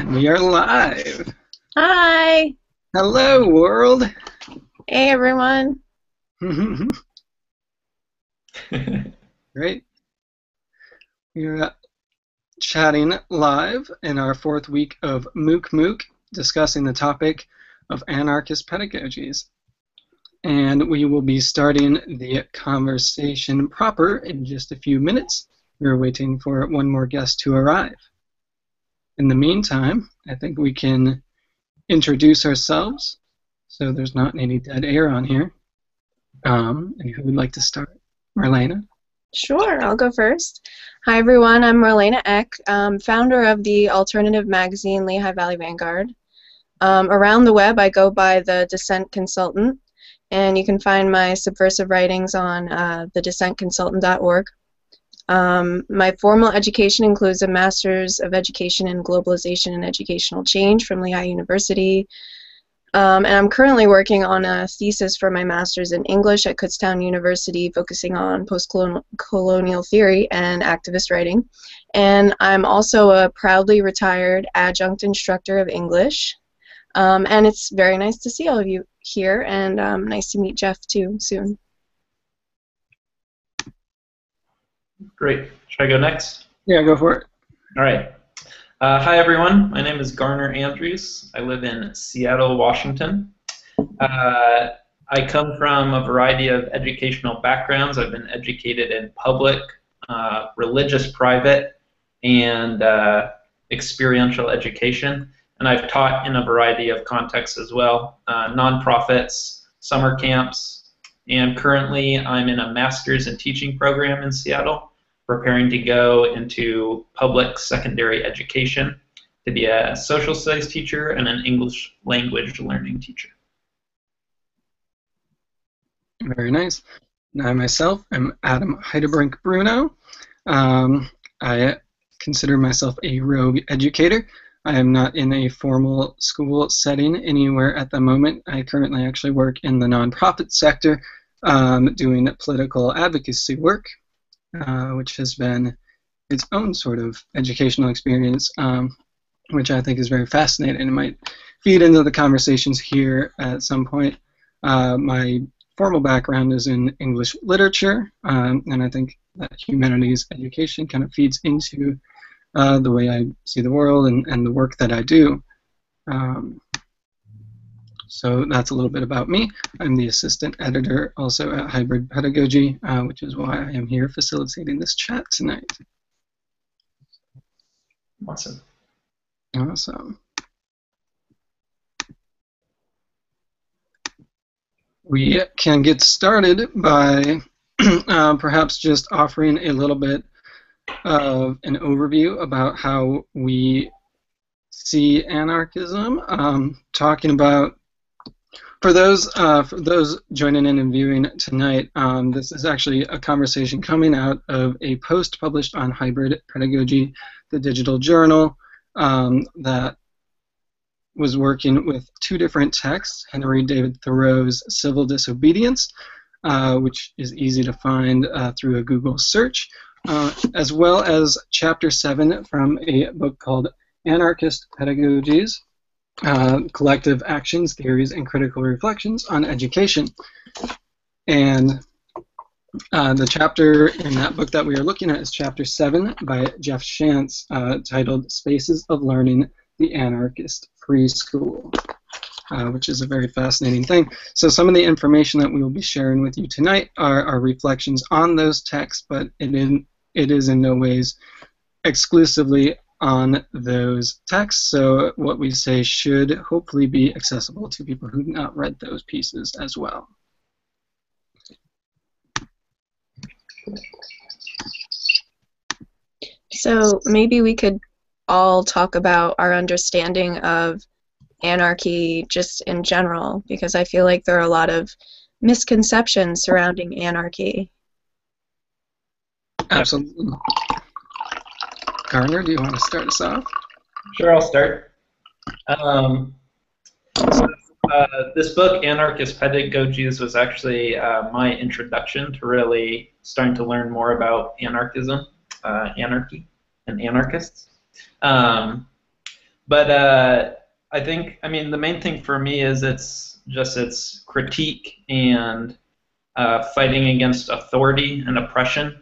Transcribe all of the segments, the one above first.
We are live. Hi. Hello, world. Hey, everyone. Great. We're chatting live in our fourth week of MOOC, discussing the topic of anarchist pedagogies. And we will be starting the conversation proper in just a few minutes. We're waiting for one more guest to arrive. In the meantime, I think we can introduce ourselves so there's not any dead air on here. And who would like to start? Marlena? Sure, I'll go first. Hi, everyone. I'm Marlena Eck, founder of the alternative magazine Lehigh Valley Vanguard. Around the web, I go by the Dissent Consultant, and you can find my subversive writings on thedissentconsultant.org. My formal education includes a Master's of Education in Globalization and Educational Change from Lehigh University. And I'm currently working on a thesis for my Master's in English at Kutztown University, focusing on post-colonial theory and activist writing. And I'm also a proudly retired adjunct instructor of English. And it's very nice to see all of you here, and nice to meet Jeff, too, soon. Great. Should I go next? Yeah, go for it. All right. Hi, everyone. My name is Garner Andrews. I live in Seattle, Washington. I come from a variety of educational backgrounds. I've been educated in public, religious private, and experiential education. And I've taught in a variety of contexts as well, nonprofits, summer camps, and currently I'm in a master's in teaching program in Seattle, preparing to go into public secondary education to be a social studies teacher and an English language learning teacher. Very nice. I myself am Adam Heidebrink-Bruno. I consider myself a rogue educator. I am not in a formal school setting anywhere at the moment. I currently actually work in the nonprofit sector, doing political advocacy work, which has been its own sort of educational experience, which I think is very fascinating and might feed into the conversations here at some point. My formal background is in English literature, and I think that humanities education kind of feeds into the way I see the world and the work that I do. So that's a little bit about me. I'm the assistant editor also at Hybrid Pedagogy, which is why I am here facilitating this chat tonight. Awesome. Awesome. We can get started by perhaps just offering a little bit of an overview about how we see anarchism, talking about, for those joining in and viewing tonight, this is actually a conversation coming out of a post published on Hybrid Pedagogy, the digital journal, that was working with two different texts, Henry David Thoreau's Civil Disobedience, which is easy to find through a Google search, as well as Chapter 7 from a book called Anarchist Pedagogies, Collective Actions, Theories, and Critical Reflections on Education. And the chapter in that book that we are looking at is Chapter 7 by Jeff Shantz, titled Spaces of Learning, the Anarchist Free Skool, which is a very fascinating thing. So some of the information that we will be sharing with you tonight are reflections on those texts, but it is in no ways exclusively on those texts, so what we say should hopefully be accessible to people who have not read those pieces as well. So maybe we could all talk about our understanding of anarchy just in general, because I feel like there are a lot of misconceptions surrounding anarchy. Absolutely. Garner, do you want to start us off? Sure, I'll start. This book, Anarchist Pedagogies, was actually my introduction to really starting to learn more about anarchism, anarchy, and anarchists. But I think, I mean, the main thing for me is its critique and fighting against authority and oppression.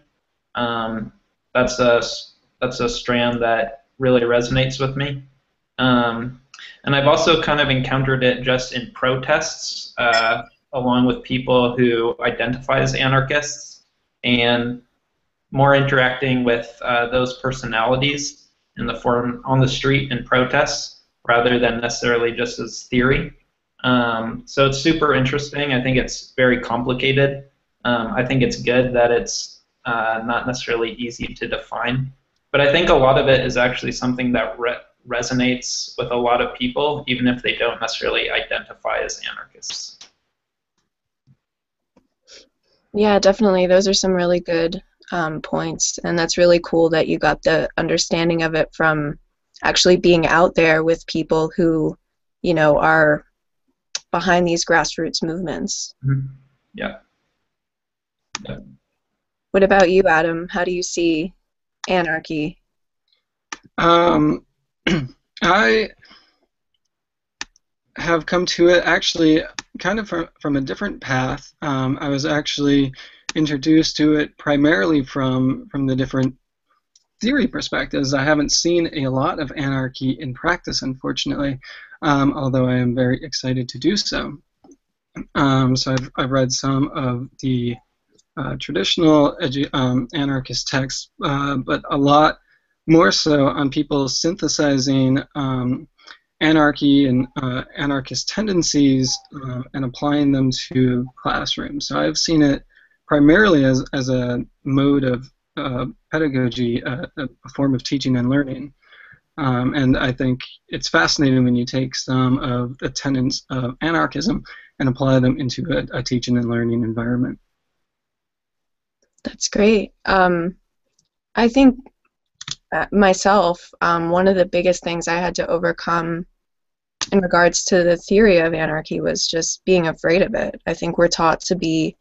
That's a strand that really resonates with me. And I've also kind of encountered it just in protests, along with people who identify as anarchists, and more interacting with those personalities in the forum, on the street in protests, rather than necessarily just as theory. So it's super interesting. I think it's very complicated. I think it's good that it's not necessarily easy to define. But I think a lot of it is actually something that resonates with a lot of people, even if they don't necessarily identify as anarchists. Yeah, definitely. Those are some really good points, and that's really cool that you got the understanding of it from actually being out there with people who, you know, are behind these grassroots movements. Mm-hmm. Yeah. Yeah. What about you, Adam? How do you see anarchy? I have come to it actually kind of from a different path. I was actually introduced to it primarily from the different theory perspectives. I haven't seen a lot of anarchy in practice, unfortunately, although I am very excited to do so. So I've read some of the traditional anarchist texts, but a lot more so on people synthesizing anarchy and anarchist tendencies and applying them to classrooms. So I've seen it primarily as a mode of pedagogy, a form of teaching and learning. And I think it's fascinating when you take some of the tenets of anarchism and apply them into a teaching and learning environment. That's great. I think myself, one of the biggest things I had to overcome in regards to the theory of anarchy was just being afraid of it. I think we're taught to be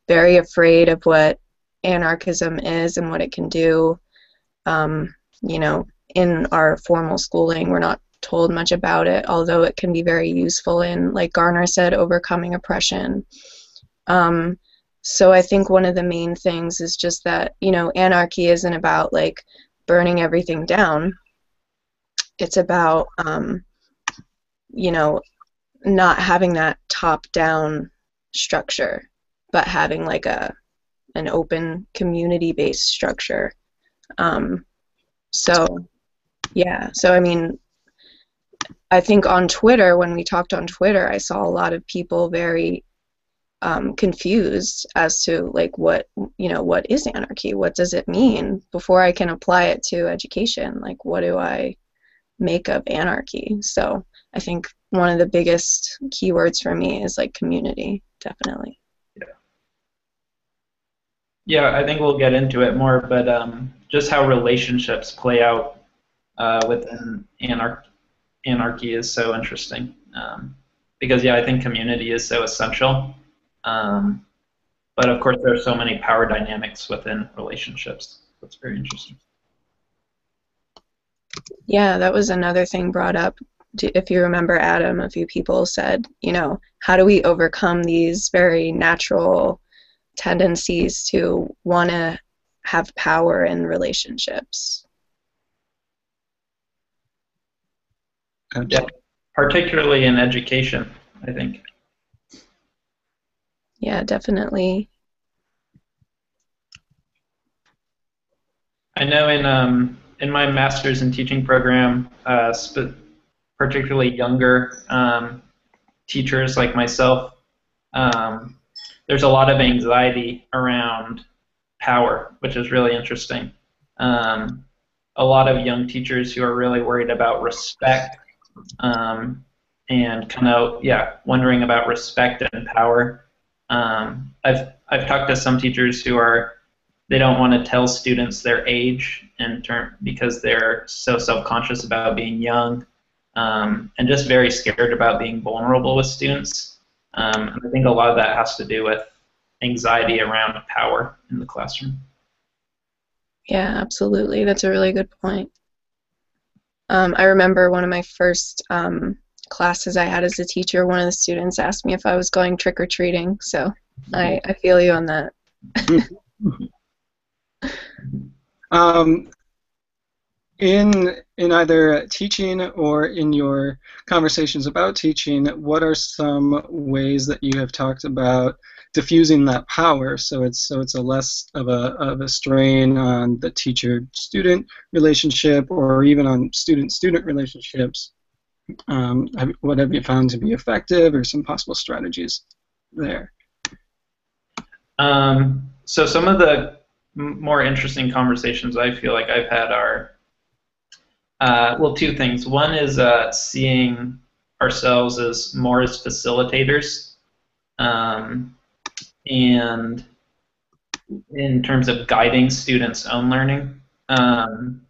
very afraid of what anarchism is and what it can do. You know, in our formal schooling, we're not told much about it, although it can be very useful in, like Garner said, overcoming oppression. So I think one of the main things is just that, you know, anarchy isn't about like burning everything down. It's about, you know, not having that top-down structure, but having like an open community-based structure. So, yeah. So, I mean, I think on Twitter, when we talked on Twitter, I saw a lot of people very confused as to like what is anarchy? What does it mean? Before I can apply it to education, like what do I make of anarchy? So I think one of the biggest keywords for me is like community, definitely. Yeah, I think we'll get into it more, but just how relationships play out within anarchy is so interesting. Because, yeah, I think community is so essential. But, of course, there are so many power dynamics within relationships. That's very interesting. Yeah, that was another thing brought up. If you remember, Adam, a few people said, you know, how do we overcome these very natural tendencies to want to have power in relationships? Yeah, particularly in education, I think. Yeah, definitely. I know in my master's in teaching program, particularly younger teachers like myself, there's a lot of anxiety around power, which is really interesting. A lot of young teachers who are really worried about respect and kind of, wondering about respect and power. I've talked to some teachers who they don't want to tell students their age because they're so self-conscious about being young and just very scared about being vulnerable with students. And I think a lot of that has to do with anxiety around power in the classroom. Yeah, absolutely. That's a really good point. I remember one of my first classes I had as a teacher, one of the students asked me if I was going trick-or-treating, so I feel you on that. In either teaching or in your conversations about teaching, what are some ways that you have talked about diffusing that power so it's a less of a strain on the teacher-student relationship or even on student-student relationships? What have you found to be effective, or some possible strategies there? So some of the more interesting conversations I feel like I've had are, well, two things. One is seeing ourselves as more as facilitators, and in terms of guiding students' own learning, and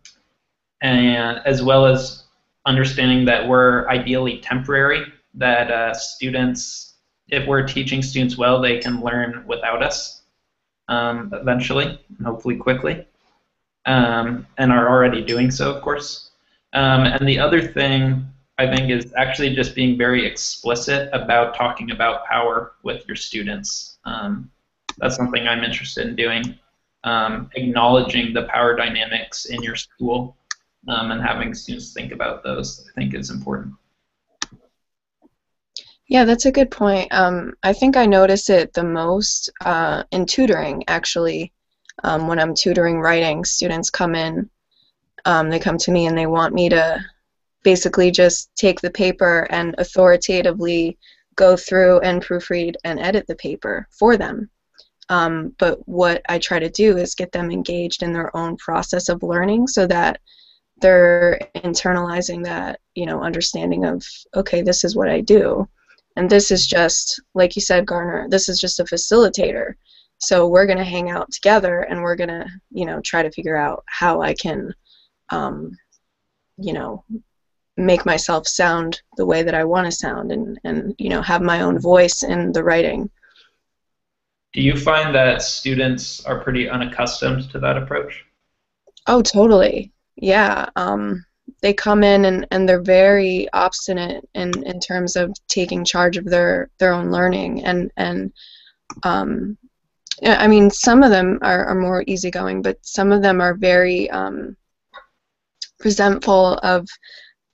as well as understanding that we're ideally temporary, that students, if we're teaching students well, they can learn without us eventually, and hopefully quickly, and are already doing so, of course. And the other thing, I think, is actually just being very explicit about talking about power with your students. That's something I'm interested in doing, acknowledging the power dynamics in your school, and having students think about those, I think, is important. Yeah, that's a good point. I think I notice it the most in tutoring, actually. When I'm tutoring writing, students come in, they come to me and they want me to basically just take the paper and authoritatively go through and proofread and edit the paper for them. But what I try to do is get them engaged in their own process of learning so that they're internalizing that, understanding of, okay, this is what I do. And this is just, like you said, Garner, this is just a facilitator. So we're going to hang out together and we're going to, try to figure out how I can, make myself sound the way that I want to sound and have my own voice in the writing. Do you find that students are pretty unaccustomed to that approach? Oh, totally. Yeah. They come in and they're very obstinate in terms of taking charge of their own learning. And I mean, some of them are more easygoing, but some of them are very resentful of,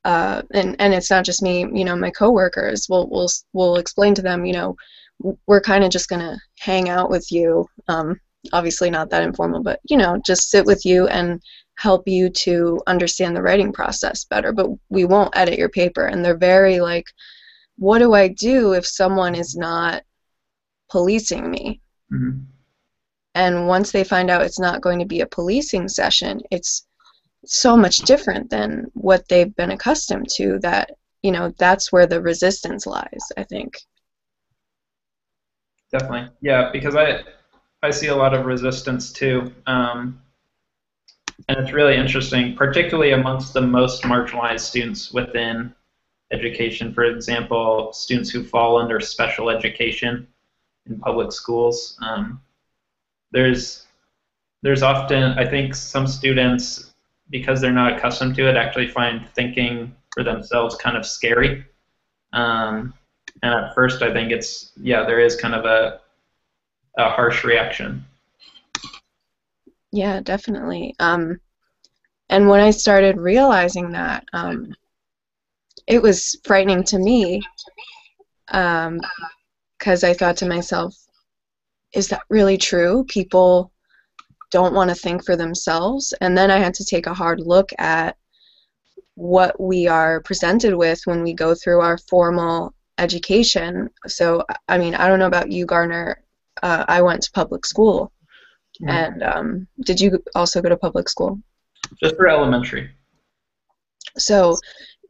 and it's not just me, my coworkers will explain to them, we're kind of just going to hang out with you, obviously not that informal, but, just sit with you and help you to understand the writing process better, but we won't edit your paper. And they're very like, what do I do if someone is not policing me? Mm-hmm. And once they find out it's not going to be a policing session, it's so much different than what they've been accustomed to, that, that's where the resistance lies, I think. Definitely. Yeah, because I see a lot of resistance too. And it's really interesting, particularly amongst the most marginalized students within education. For example, students who fall under special education in public schools. There's often, I think, some students, because they're not accustomed to it, actually find thinking for themselves kind of scary. And at first, I think there is kind of a harsh reaction. Yeah, definitely. And when I started realizing that, it was frightening to me, because I thought to myself, is that really true? People don't want to think for themselves? And then I had to take a hard look at what we are presented with when we go through our formal education. So, I mean, I don't know about you, Garner. I went to public school. Mm-hmm. And did you also go to public school? Just for elementary. So,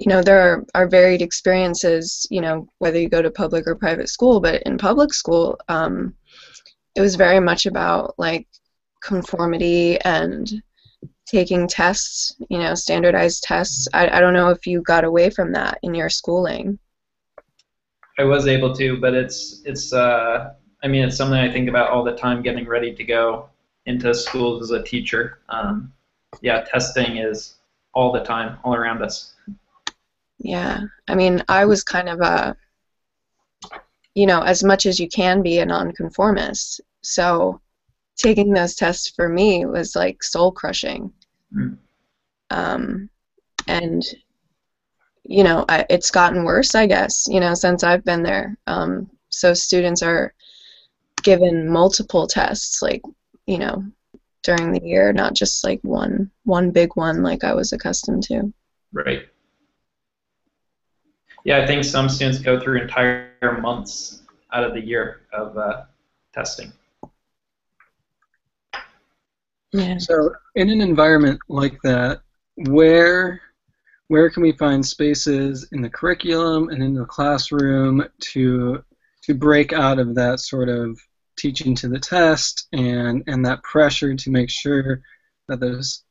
there are varied experiences, whether you go to public or private school, but in public school, it was very much about, like, conformity and taking tests, standardized tests. I don't know if you got away from that in your schooling. I was able to, but it's something I think about all the time getting ready to go into schools as a teacher. Testing is all the time, all around us. Yeah, I mean, I was kind of a, as much as you can be a nonconformist. So taking those tests for me was like soul crushing. Mm. And it's gotten worse, I guess, since I've been there. So students are given multiple tests, like, during the year, not just like one big one like I was accustomed to. Right. Yeah, I think some students go through entire months out of the year of testing. Yeah. So in an environment like that, where can we find spaces in the curriculum and in the classroom to break out of that sort of teaching to the test and that pressure to make sure that those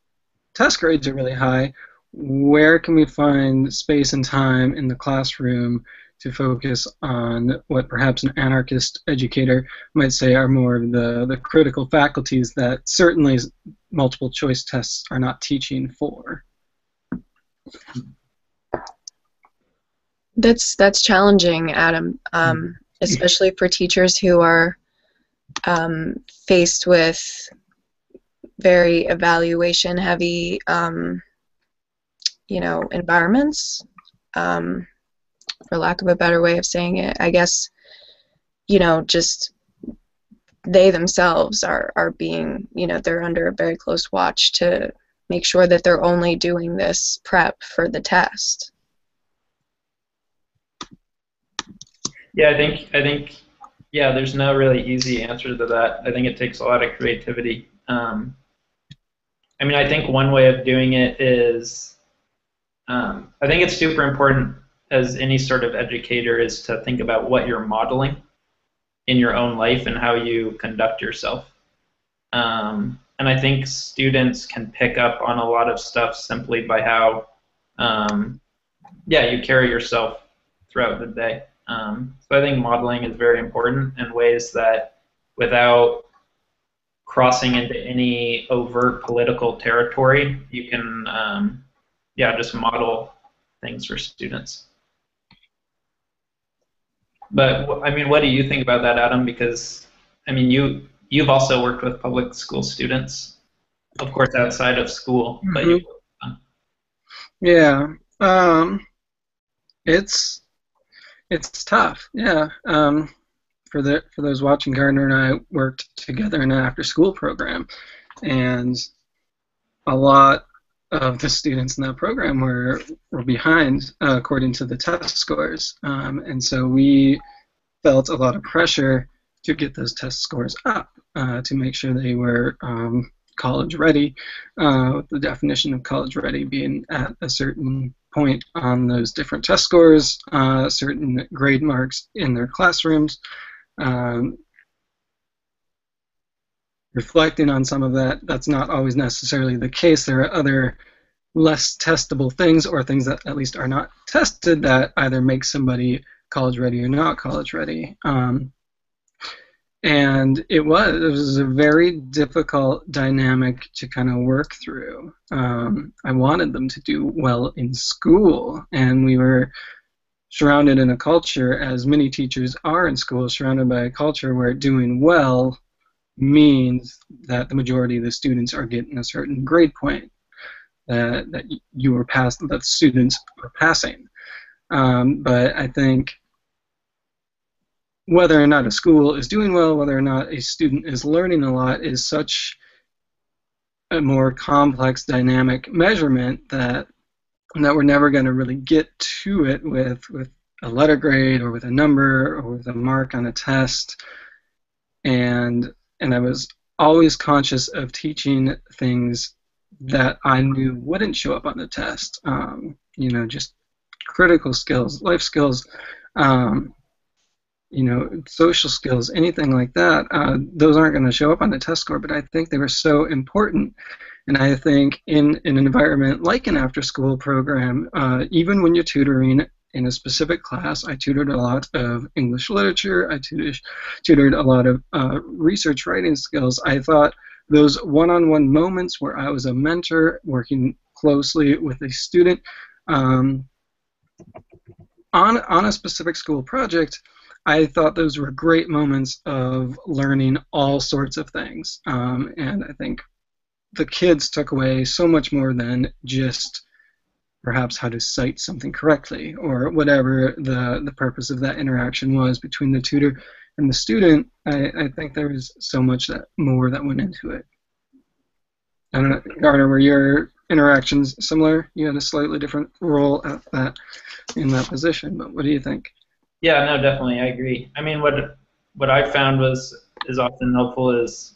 test grades are really high? Where can we find space and time in the classroom to focus on what perhaps an anarchist educator might say are more of the critical faculties that certainly multiple choice tests are not teaching for? That's challenging, Adam, especially for teachers who are faced with very evaluation-heavy, environments, for lack of a better way of saying it. I guess, just they themselves are being, they're under a very close watch to make sure that they're only doing this prep for the test. Yeah, I think, yeah, there's no really easy answer to that. I think it takes a lot of creativity. I mean, I think one way of doing it is, I think it's super important as any sort of educator is to think about what you're modeling in your own life and how you conduct yourself. And I think students can pick up on a lot of stuff simply by how, you carry yourself throughout the day. So I think modeling is very important in ways that, without crossing into any overt political territory, you can, just model things for students. But I mean, what do you think about that, Adam? Because I mean, you've also worked with public school students, of course, outside of school, but you. Yeah, it's tough. Yeah, for those watching, Gardner and I worked together in an after-school program, and a lot of the students in that program were behind according to the test scores, and so we felt a lot of pressure to get those test scores up to make sure they were college ready, with the definition of college ready being at a certain point on those different test scores, certain grade marks in their classrooms. Reflecting on some of that, that's not always necessarily the case. There are other less testable things, or things that at least are not tested, that either make somebody college ready or not college ready. And it was a very difficult dynamic to kind of work through. I wanted them to do well in school, and we were surrounded in a culture, as many teachers are in school, surrounded by a culture where doing well means that the majority of the students are getting a certain grade point, that you are passed, that students are passing. But I think whether or not a school is doing well, whether or not a student is learning a lot, is such a more complex dynamic measurement that we're never going to really get to it with a letter grade or with a number or with a mark on a test. And I was always conscious of teaching things that I knew wouldn't show up on the test. Just critical skills, life skills, social skills, anything like that. Those aren't going to show up on the test score, but I think they were so important. And I think in an environment like an after-school program, even when you're tutoring in a specific class, I tutored a lot of English literature, I tutored a lot of research writing skills. I thought those one-on-one moments where I was a mentor working closely with a student on a specific school project, I thought those were great moments of learning all sorts of things. And I think the kids took away so much more than just perhaps how to cite something correctly, or whatever the purpose of that interaction was between the tutor and the student. I think there was so much more that went into it. I don't know, Garner, were your interactions similar? You had a slightly different role in that position, but what do you think? Yeah, no, definitely, I agree. I mean, what I found is often helpful is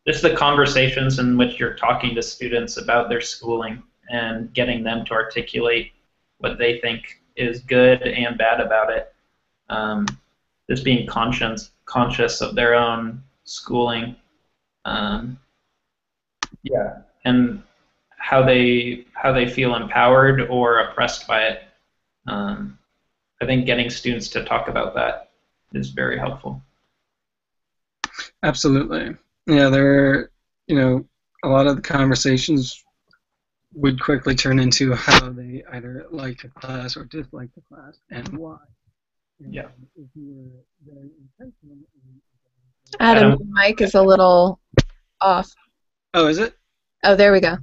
just the conversations in which you're talking to students about their schooling and getting them to articulate what they think is good and bad about it. Just being conscious of their own schooling. Yeah, and how they feel empowered or oppressed by it. I think getting students to talk about that is very helpful. Absolutely. Yeah, there are, a lot of the conversations would quickly turn into how they either liked the class or disliked the class and why. And yeah. If you were very intentional. Adam, your mic is a little off. Oh, is it? Oh, there we go.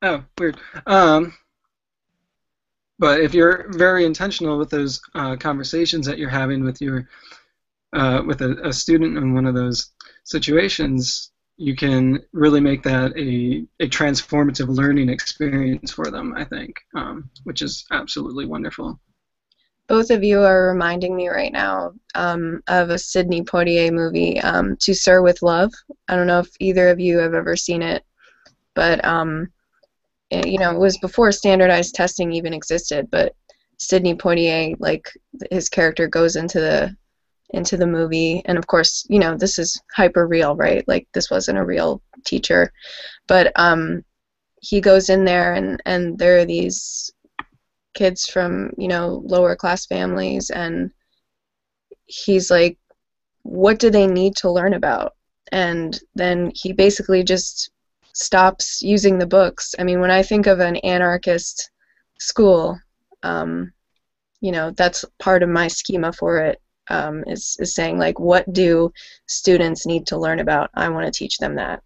Oh, weird. But if you're very intentional with those conversations that you're having with your with a student in one of those situations, you can really make that a transformative learning experience for them, I think, which is absolutely wonderful. Both of you are reminding me right now of a Sidney Poitier movie, To Sir with Love. I don't know if either of you have ever seen it, but it was before standardized testing even existed. But Sidney Poitier, like, his character goes into the movie, and of course, this is hyper real, right? Like, this wasn't a real teacher, but he goes in there, and there are these kids from lower class families, and he's like, what do they need to learn about? And then he basically just stops using the books. I mean, when I think of an anarchist school, that's part of my schema for it, is saying, like, what do students need to learn about? I want to teach them that.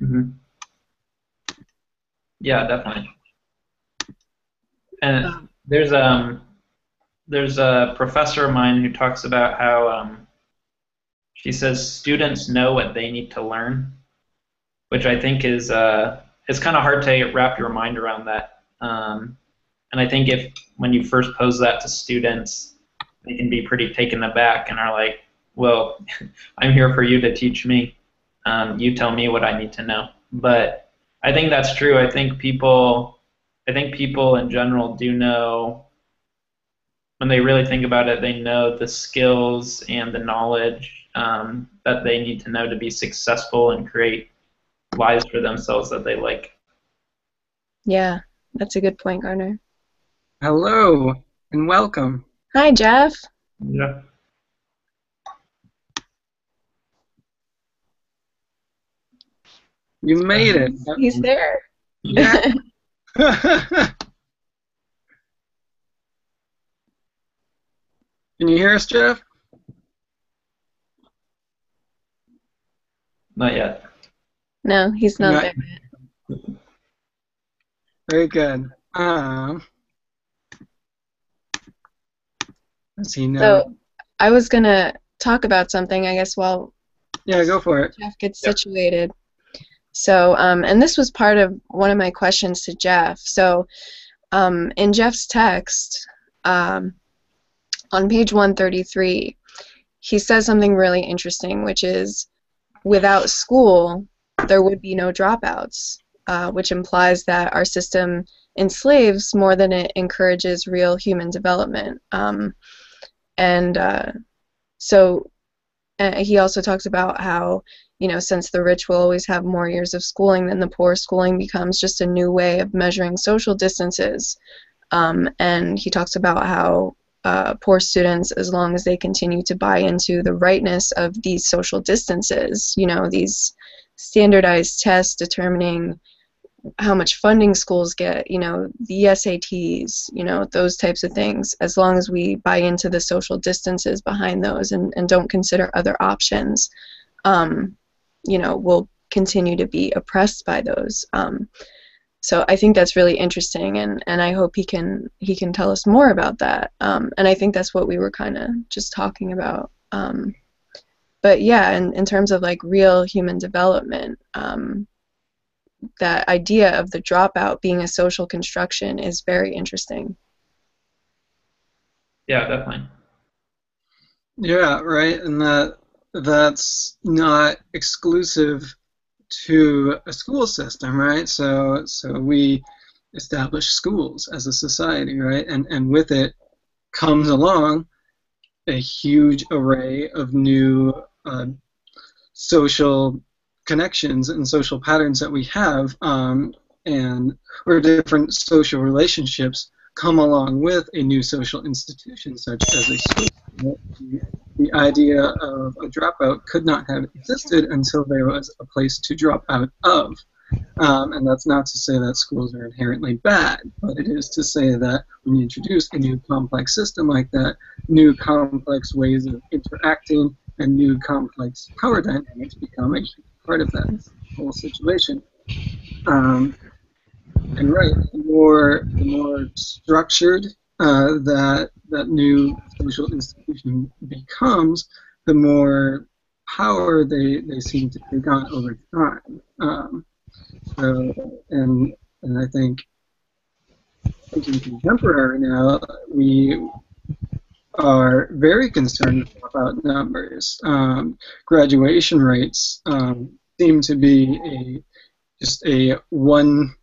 Mm-hmm. Yeah, definitely. And there's a professor of mine who talks about how she says students know what they need to learn, which I think is it's kind of hard to wrap your mind around that. And I think when you first pose that to students, they can be pretty taken aback and are like, well, I'm here for you to teach me. You tell me what I need to know. But I think that's true. I think people in general do know, when they really think about it, they know the skills and the knowledge that they need to know to be successful and create lives for themselves that they like. Yeah, that's a good point, Garner. Hello, and welcome. Hi, Jeff. Yeah. You made it. He's there. Yeah. Can you hear us, Jeff? Not yet. No, he's not there yet. Very good. Does he know? So I was going to talk about something, I guess, while Yeah, go for it. Jeff gets situated. So, and this was part of one of my questions to Jeff. So, in Jeff's text, on page 133, he says something really interesting, which is, without school, there would be no dropouts, which implies that our system enslaves more than it encourages real human development. So he also talks about how, since the rich will always have more years of schooling than the poor, schooling becomes just a new way of measuring social distances. And he talks about how poor students, as long as they continue to buy into the rightness of these social distances, these standardized tests determining how much funding schools get, you know, the SATs, you know, those types of things, as long as we buy into the social distances behind those and don't consider other options, you know, we'll continue to be oppressed by those. So I think that's really interesting, and I hope he can tell us more about that. And I think that's what we were kind of just talking about. But yeah, in terms of like real human development, that idea of the dropout being a social construction is very interesting. Yeah, definitely. Yeah, right, and that's not exclusive to a school system, right? So we establish schools as a society, right? And with it comes along a huge array of new social connections and social patterns that we have, and where different social relationships come along with a new social institution such as a school. The idea of a dropout could not have existed until there was a place to drop out of. And that's not to say that schools are inherently bad, but it is to say that when you introduce a new complex system like that, new complex ways of interacting and new complex power dynamics become a part of that whole situation. And right, the more structured that new social institution becomes, the more power they seem to take on over time. And I think in contemporary now, we are very concerned about numbers. Graduation rates seem to be just a one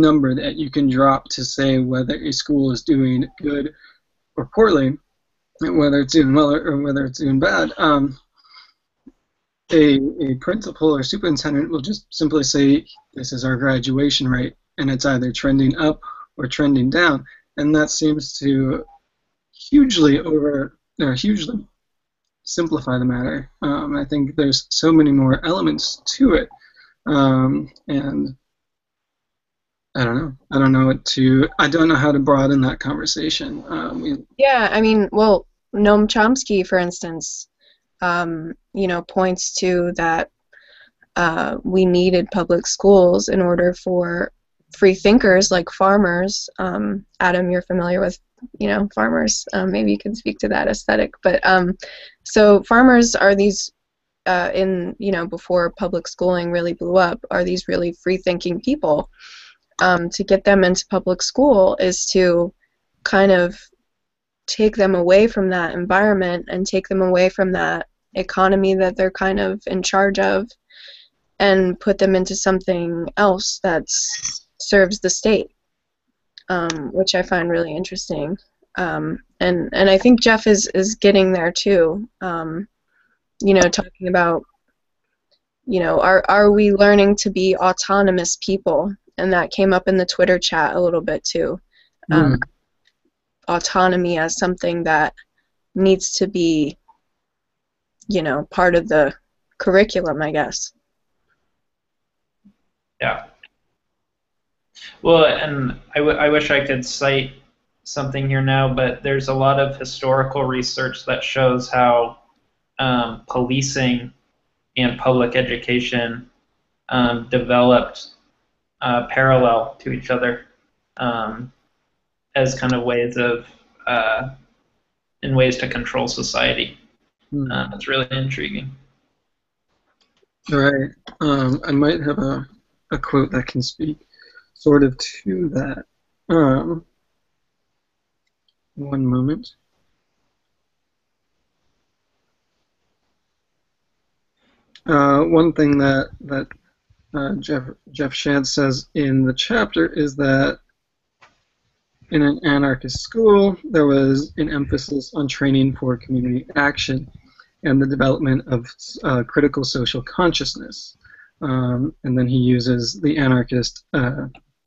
number that you can drop to say whether a school is doing good or poorly, and whether it's doing well or whether it's doing bad. A principal or superintendent will just simply say, this is our graduation rate, and it's either trending up or trending down, and that seems to hugely simplify the matter. I think there's so many more elements to it, and I don't know. I don't know how to broaden that conversation. Yeah, I mean, well, Noam Chomsky, for instance, you know, points to that we needed public schools in order for free thinkers like farmers. Adam, you're familiar with, you know, farmers. Maybe you can speak to that aesthetic. But so farmers are these, you know, before public schooling really blew up, are these really free-thinking people. To get them into public school is to kind of take them away from that environment and take them away from that economy that they're kind of in charge of, and put them into something else that serves the state, which I find really interesting. And I think Jeff is getting there too. You know, talking about, you know, are we learning to be autonomous people? And that came up in the Twitter chat a little bit too. Autonomy as something that needs to be, you know, part of the curriculum, I guess. Yeah. Well, and I wish I could cite something here now, but there's a lot of historical research that shows how policing and public education developed parallel to each other as kind of ways of in ways to control society. That's really intriguing. All right. I might have a quote that can speak sort of to that. One moment. One thing that Jeff Shantz says in the chapter is that in an anarchist school, there was an emphasis on training for community action and the development of critical social consciousness. And then he uses the anarchist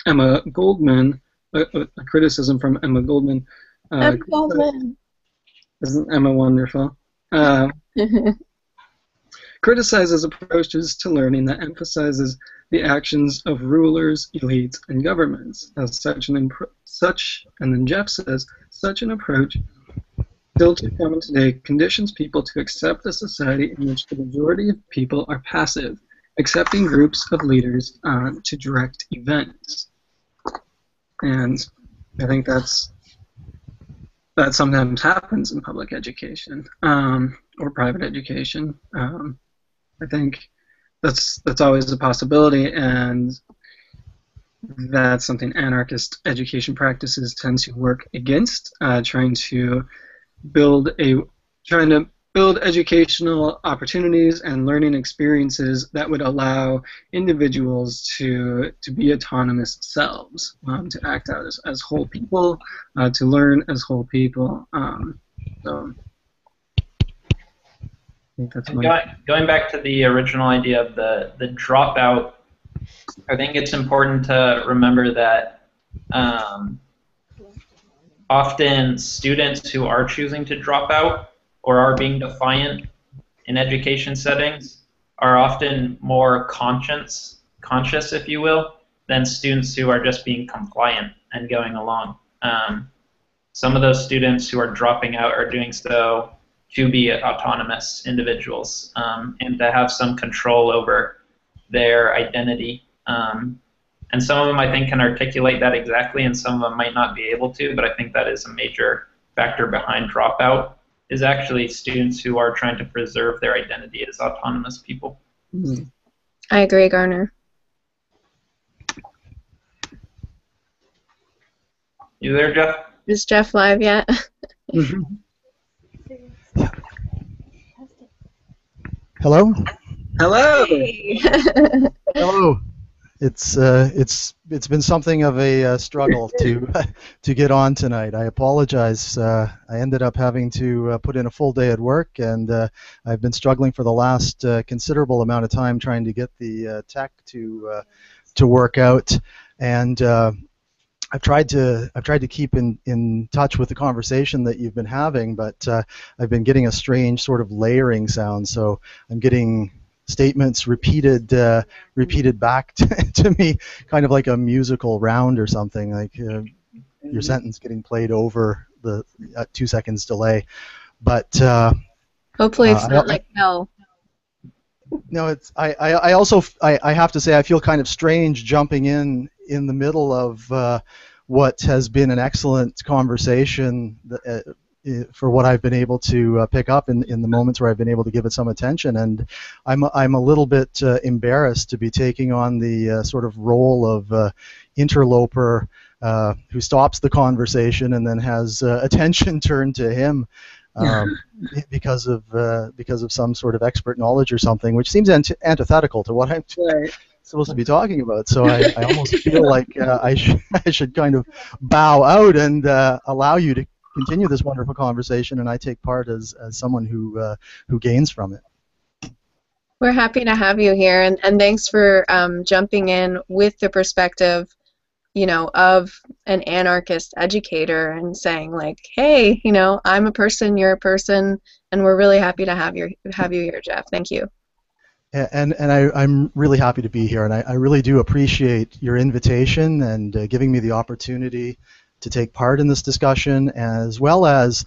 Emma Goldman, a criticism from Emma Goldman. Emma Goldman. Isn't Emma wonderful? Criticizes approaches to learning that emphasizes the actions of rulers, elites, and governments. As and then Jeff says, such an approach still too common today conditions people to accept a society in which the majority of people are passive, accepting groups of leaders to direct events. And I think that sometimes happens in public education or private education. I think that's always a possibility, and that's something anarchist education practices tend to work against, trying to build educational opportunities and learning experiences that would allow individuals to be autonomous selves, to act out as whole people, to learn as whole people. So I think that's going back to the original idea of the dropout, I think it's important to remember that often students who are choosing to drop out or are being defiant in education settings are often more conscious, if you will, than students who are just being compliant and going along. Some of those students who are dropping out are doing so to be autonomous individuals and to have some control over their identity. And some of them, I think, can articulate that exactly, and some of them might not be able to, but I think that is a major factor behind dropout, is actually students who are trying to preserve their identity as autonomous people. I agree, Garner. You there, Jeff? Is Jeff live yet? Hello? Hello! Hey. Hello. It's been something of a struggle to get on tonight. I apologize. I ended up having to put in a full day at work, and I've been struggling for the last considerable amount of time trying to get the tech to work out. And I've tried to keep in touch with the conversation that you've been having, but I've been getting a strange sort of layering sound. So I'm getting statements repeated back to me, kind of like a musical round or something, like your sentence getting played over the 2 seconds delay. But hopefully it's not like hell. No, it's I also have to say I feel kind of strange jumping in the middle of what has been an excellent conversation for what I've been able to pick up in the moments where I've been able to give it some attention, and I'm a little bit embarrassed to be taking on the sort of role of interloper who stops the conversation and then has attention turned to him because of some sort of expert knowledge or something, which seems antithetical to what I'm supposed to be talking about. So I almost feel like I should kind of bow out and allow you to continue this wonderful conversation, and I take part as someone who gains from it. We're happy to have you here, and thanks for jumping in with the perspective, of an anarchist educator and saying like, hey, I'm a person, you're a person, and we're really happy to have you here, Jeff. Thank you. And I'm really happy to be here, and I really do appreciate your invitation and giving me the opportunity to take part in this discussion, as well as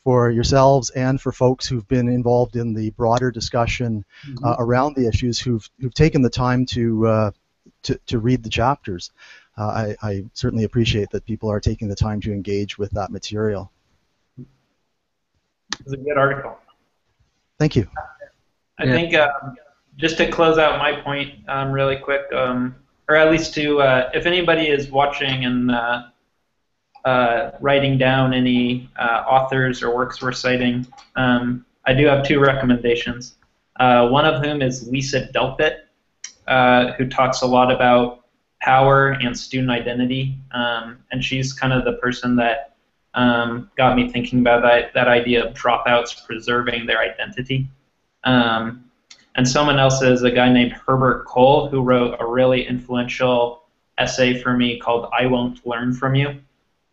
for yourselves and for folks who've been involved in the broader discussion around the issues, who've taken the time to read the chapters. I certainly appreciate that people are taking the time to engage with that material. It's a good article. Thank you. I think just to close out my point really quick, or at least to, if anybody is watching and writing down any authors or works we're citing, I do have 2 recommendations. One of whom is Lisa Delpit, who talks a lot about power and student identity, and she's kind of the person that got me thinking about that idea of dropouts preserving their identity. And someone else is a guy named Herbert Cole, who wrote a really influential essay for me called I Won't Learn From You,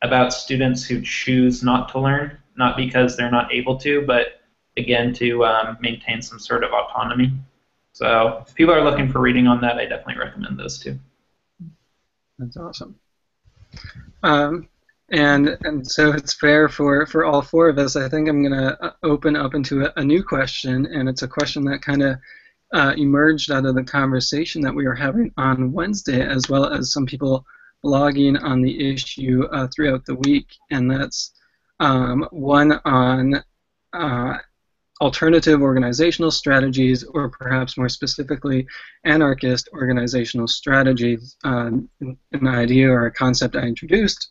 about students who choose not to learn, not because they're not able to, but again to maintain some sort of autonomy. So if people are looking for reading on that, I definitely recommend those two. That's awesome. And so it's fair for all four of us. I think I'm going to open up into a new question, and it's a question that kind of emerged out of the conversation that we were having on Wednesday, as well as some people blogging on the issue throughout the week, and that's one on alternative organizational strategies, or perhaps more specifically, anarchist organizational strategies, an idea or a concept I introduced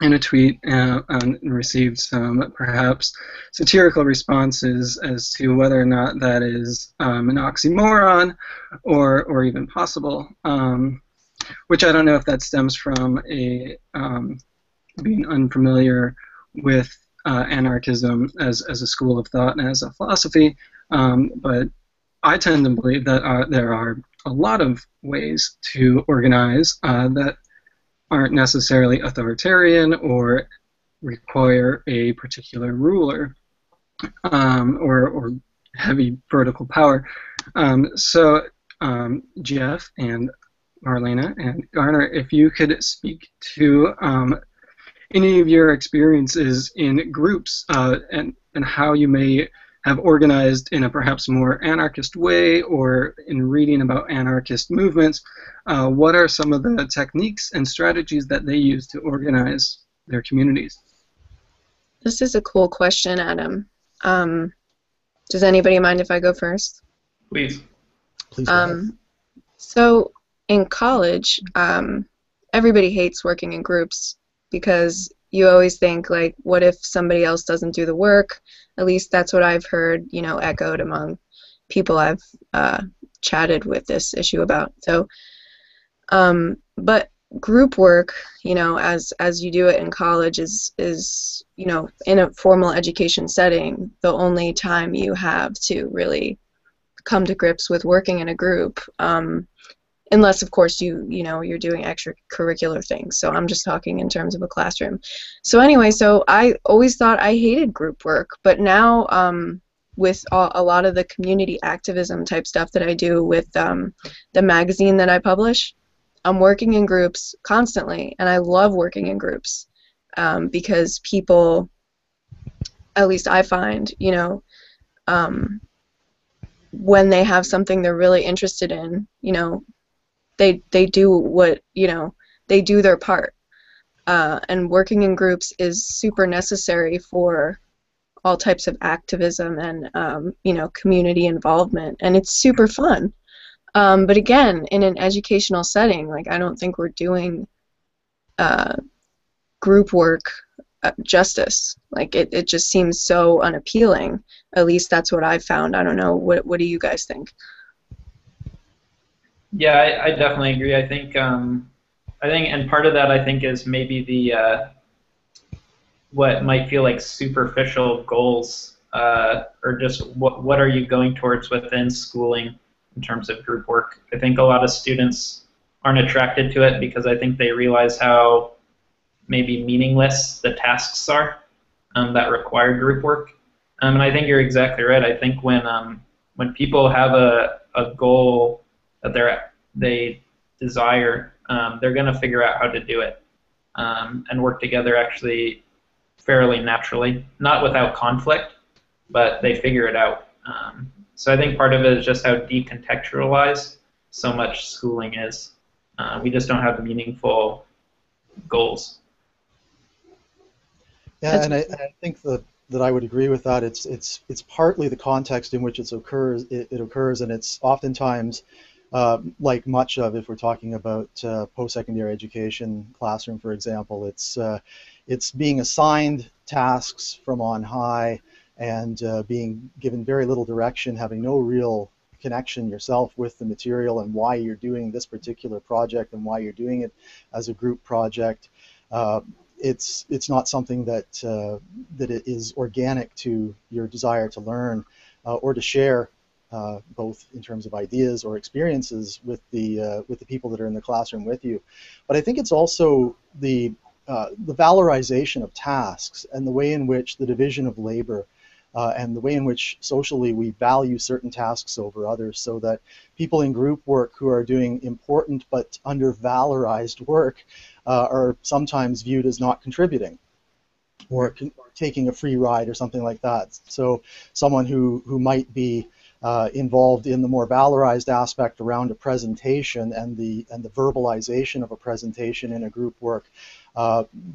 in a tweet and received some perhaps satirical responses as to whether or not that is an oxymoron or even possible, which I don't know if that stems from a being unfamiliar with anarchism as a school of thought and as a philosophy, but I tend to believe that there are a lot of ways to organize that aren't necessarily authoritarian or require a particular ruler or heavy vertical power. So Jeff and Marlena and Garner, if you could speak to any of your experiences in groups and how you may have organized in a perhaps more anarchist way, or in reading about anarchist movements, what are some of the techniques and strategies that they use to organize their communities? This is a cool question, Adam. Does anybody mind if I go first? Please. Please go ahead. So in college, everybody hates working in groups because you always think, like, what if somebody else doesn't do the work? At least that's what I've heard, you know, echoed among people I've chatted with this issue about. So, but group work, you know, as you do it in college is, you know, in a formal education setting, the only time you have to really come to grips with working in a group. Unless, of course, you know, you're doing extracurricular things. So I'm just talking in terms of a classroom. So anyway, so I always thought I hated group work, but now with a lot of the community activism type stuff that I do with the magazine that I publish, I'm working in groups constantly, and I love working in groups because people, at least I find, you know, when they have something they're really interested in, you know, they do what, you know, they do their part. And working in groups is super necessary for all types of activism and, you know, community involvement. And it's super fun. But again, in an educational setting, like, I don't think we're doing group work justice. Like, it just seems so unappealing. At least that's what I've found. I don't know. What do you guys think? Yeah, I definitely agree. I think, and part of that I think is maybe the what might feel like superficial goals, or just what are you going towards within schooling in terms of group work. I think a lot of students aren't attracted to it because I think they realize how maybe meaningless the tasks are that require group work. And I think you're exactly right. I think when people have a goal that they desire, they're going to figure out how to do it and work together actually fairly naturally, not without conflict, but they figure it out. So I think part of it is just how decontextualized so much schooling is. We just don't have meaningful goals. Yeah, and I think that I would agree with that. It's partly the context in which it occurs, and it's oftentimes like much of, if we're talking about post-secondary education classroom, for example, it's being assigned tasks from on high and being given very little direction, having no real connection yourself with the material and why you're doing this particular project and why you're doing it as a group project. It's not something that it is organic to your desire to learn or to share, both in terms of ideas or experiences with the people that are in the classroom with you. But I think it's also the valorization of tasks and the way in which the division of labor and the way in which socially we value certain tasks over others, so that people in group work who are doing important but undervalorized work are sometimes viewed as not contributing, or taking a free ride or something like that. So someone who might be involved in the more valorized aspect around a presentation and the verbalization of a presentation in a group work,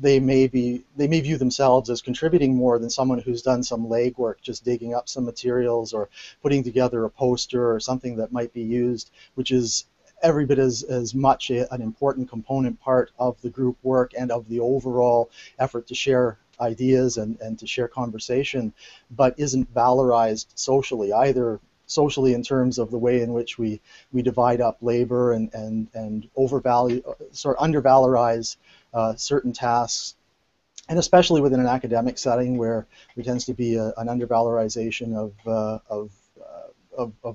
they may view themselves as contributing more than someone who's done some legwork, just digging up some materials or putting together a poster or something that might be used, which is every bit as much an important component part of the group work and of the overall effort to share ideas and to share conversation, but isn't valorized socially, either socially in terms of the way in which we divide up labor and overvalue, sort of undervalorize certain tasks, and especially within an academic setting where there tends to be an undervalorization of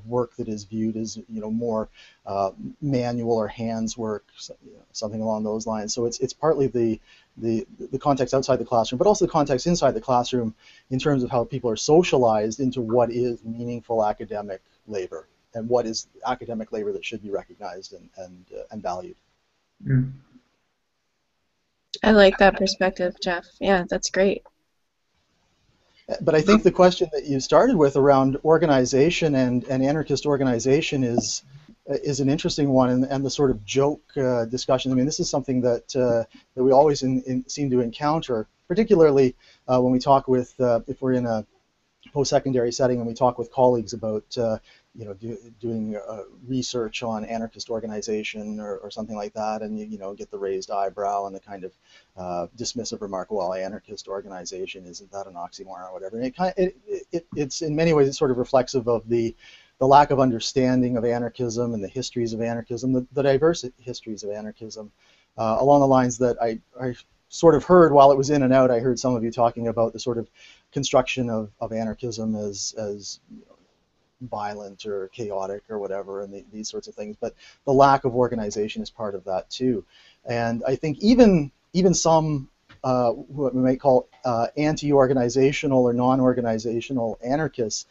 work that is viewed as more manual or hands work, something along those lines. So it's partly the context outside the classroom, but also the context inside the classroom in terms of how people are socialized into what is meaningful academic labor and what is academic labor that should be recognized and valued. Mm. I like that perspective, Jeff. Yeah, that's great. But I think the question that you started with around organization and anarchist organization is an interesting one, and the sort of joke discussion. I mean, this is something that we always seem to encounter, particularly when we talk with, if we're in a post-secondary setting and we talk with colleagues about doing research on anarchist organization or something like that, and you get the raised eyebrow and the kind of dismissive remark, well, anarchist organization, isn't that an oxymoron or whatever? And it's in many ways it's sort of reflexive of the lack of understanding of anarchism and the histories of anarchism, the diverse histories of anarchism, along the lines that I sort of heard while it was in and out. I heard some of you talking about the sort of construction of anarchism as violent or chaotic or whatever, and these sorts of things. But the lack of organization is part of that too. And I think even some what we might call anti-organizational or non-organizational anarchists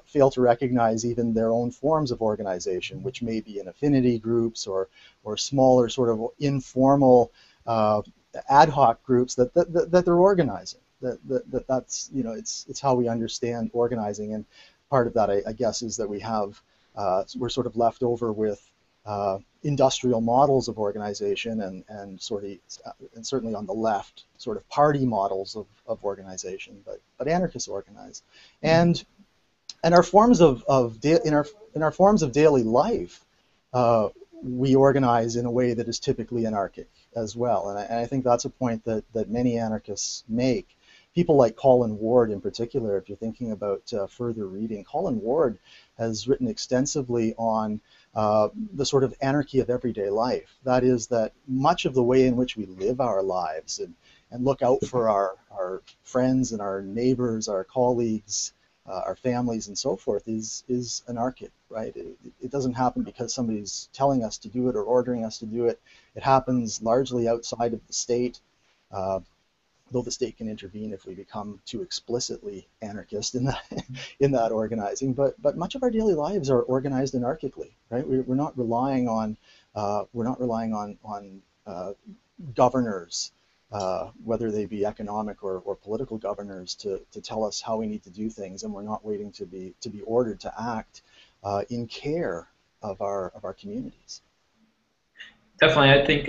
fail to recognize even their own forms of organization, which may be in affinity groups or smaller sort of informal ad hoc groups that they're organizing. That's it's how we understand organizing. And part of that, I guess, is that we're sort of left over with industrial models of organization and certainly on the left, sort of party models of organization, but anarchists organize, and our forms in our forms of daily life, we organize in a way that is typically anarchic as well, and I think that's a point that many anarchists make. People like Colin Ward in particular, if you're thinking about further reading, Colin Ward has written extensively on the sort of anarchy of everyday life. That is, that much of the way in which we live our lives and look out for our friends and our neighbors, our colleagues, our families and so forth is anarchic, right? It doesn't happen because somebody's telling us to do it or ordering us to do it. It happens largely outside of the state, though the state can intervene if we become too explicitly anarchist in that organizing. But much of our daily lives are organized anarchically, right? We're not relying on governors, whether they be economic or political governors, to tell us how we need to do things, and we're not waiting to be ordered to act in care of our communities. Definitely, I think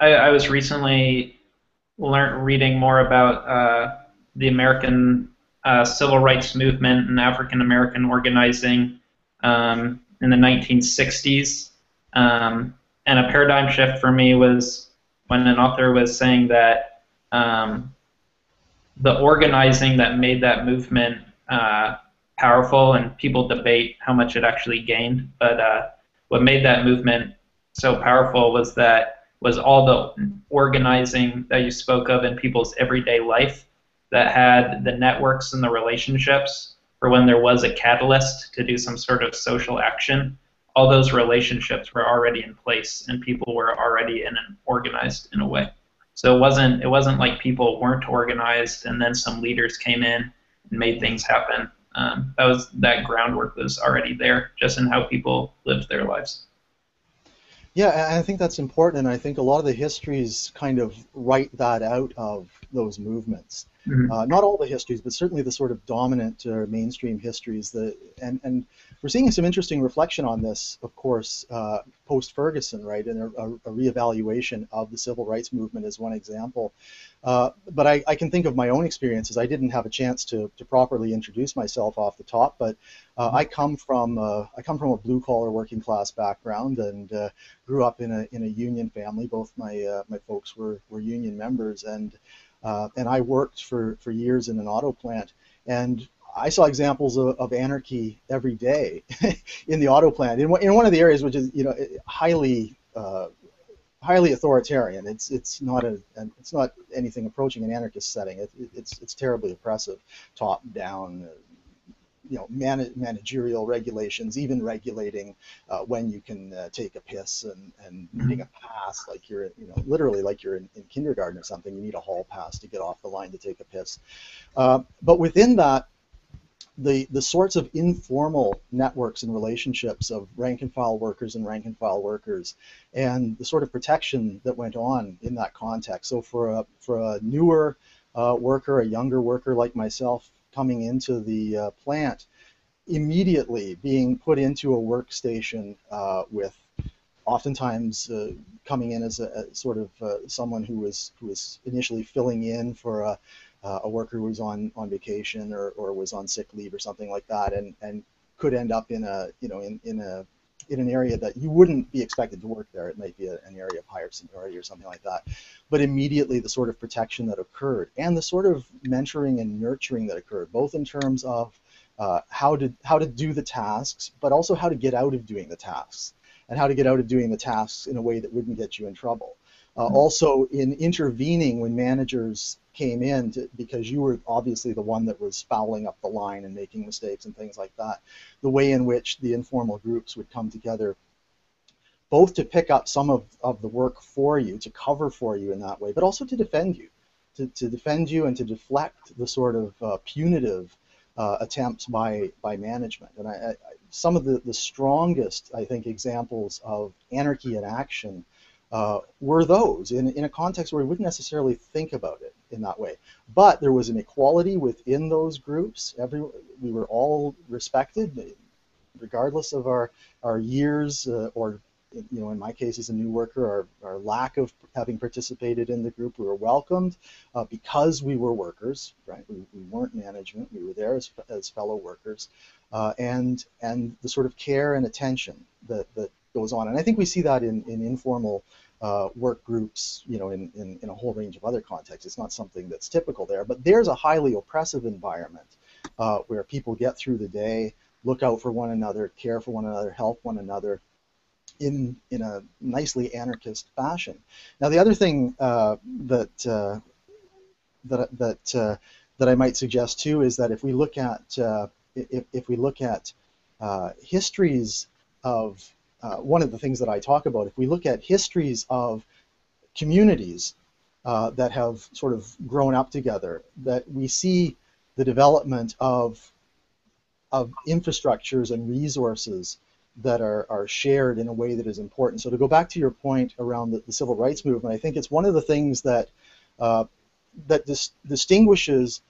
I was recently reading more about the American civil rights movement and African American organizing in the 1960s, and a paradigm shift for me was when an author was saying that the organizing that made that movement powerful, and people debate how much it actually gained, but what made that movement so powerful was all the organizing that you spoke of in people's everyday life that had the networks and the relationships for when there was a catalyst to do some sort of social action. All those relationships were already in place, and people were already organized in a way. So it wasn't like people weren't organized and then some leaders came in and made things happen. That groundwork was already there, just in how people lived their lives. Yeah, and I think that's important, and I think a lot of the histories kind of write that out of those movements. Mm-hmm. Not all the histories, but certainly the sort of dominant mainstream histories. And we're seeing some interesting reflection on this, of course, post-Ferguson, right? And a reevaluation of the civil rights movement is one example. But I can think of my own experiences. I didn't have a chance to properly introduce myself off the top, but I come from a blue-collar working-class background, and grew up in a union family. Both my folks were union members, and I worked for years in an auto plant, and I saw examples of anarchy every day in the auto plant. In one of the areas which is highly authoritarian. It's not anything approaching an anarchist setting. It's terribly oppressive, top down. Managerial regulations, even regulating when you can take a piss, and needing a pass, like you're literally like you're in kindergarten or something. You need a hall pass to get off the line to take a piss. But within that, the sorts of informal networks and relationships of rank and file workers and rank and file workers, and the sort of protection that went on in that context. So for a newer worker, a younger worker like myself, coming into the plant, immediately being put into a workstation with oftentimes coming in as a sort of someone who was initially filling in for a worker who was on vacation or was on sick leave or something like that, and could end up in an area that you wouldn't be expected to work there. It might be an area of higher seniority or something like that. But immediately the sort of protection that occurred, and the sort of mentoring and nurturing that occurred, both in terms of how to do the tasks, but also how to get out of doing the tasks, and how to get out of doing the tasks in a way that wouldn't get you in trouble. Also in intervening when managers came in, because you were obviously the one that was fouling up the line and making mistakes and things like that. The way in which the informal groups would come together, both to pick up some of the work for you, to cover for you in that way, but also to defend you, to defend you and to deflect the sort of punitive attempts by management. And some of the strongest, I think, examples of anarchy in action were those in a context where we wouldn't necessarily think about it in that way. But there was an equality within those groups. We were all respected, regardless of our years or, in my case as a new worker, our lack of having participated in the group. We were welcomed because we were workers, right? We weren't management. We were there as fellow workers, and the sort of care and attention that goes on. And I think we see that in informal work groups, in a whole range of other contexts. It's not something that's typical there, but there's a highly oppressive environment where people get through the day, look out for one another, care for one another, help one another in a nicely anarchist fashion. Now, the other thing that I might suggest too is that if we look at histories of one of the things that I talk about, if we look at histories of communities that have sort of grown up together, that we see the development of infrastructures and resources that are shared in a way that is important. So to go back to your point around the civil rights movement, I think it's one of the things that distinguishes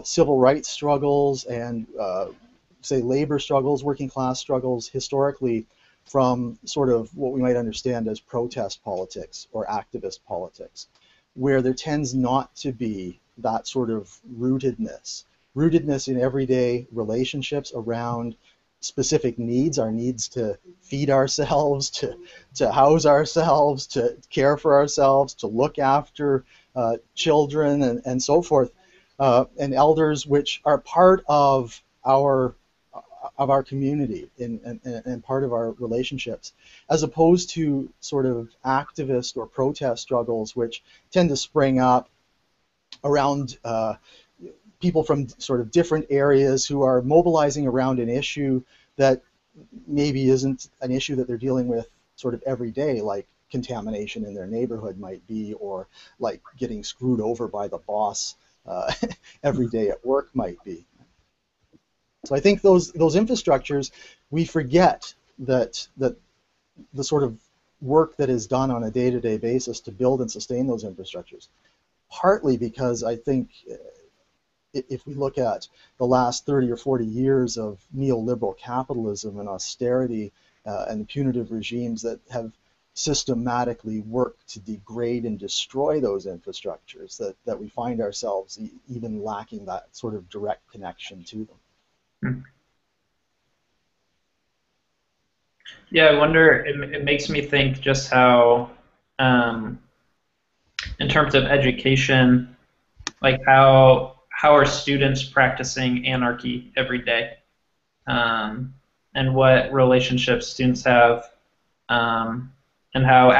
civil rights struggles and say labor struggles, working class struggles historically, from sort of what we might understand as protest politics or activist politics, where there tends not to be that sort of rootedness in everyday relationships around specific needs, our needs to feed ourselves, to house ourselves, to care for ourselves, to look after children and so forth, and elders, which are part of our community and part of our relationships, as opposed to sort of activist or protest struggles, which tend to spring up around people from sort of different areas who are mobilizing around an issue that maybe isn't an issue that they're dealing with sort of every day, like contamination in their neighborhood might be, or like getting screwed over by the boss every day at work might be. So I think those infrastructures, we forget that the sort of work that is done on a day-to-day basis to build and sustain those infrastructures. Partly because I think if we look at the last 30 or 40 years of neoliberal capitalism and austerity and punitive regimes that have systematically worked to degrade and destroy those infrastructures, that we find ourselves even lacking that sort of direct connection to them. Yeah, I wonder, it makes me think just how, in terms of education, like how are students practicing anarchy every day, and what relationships students have, and how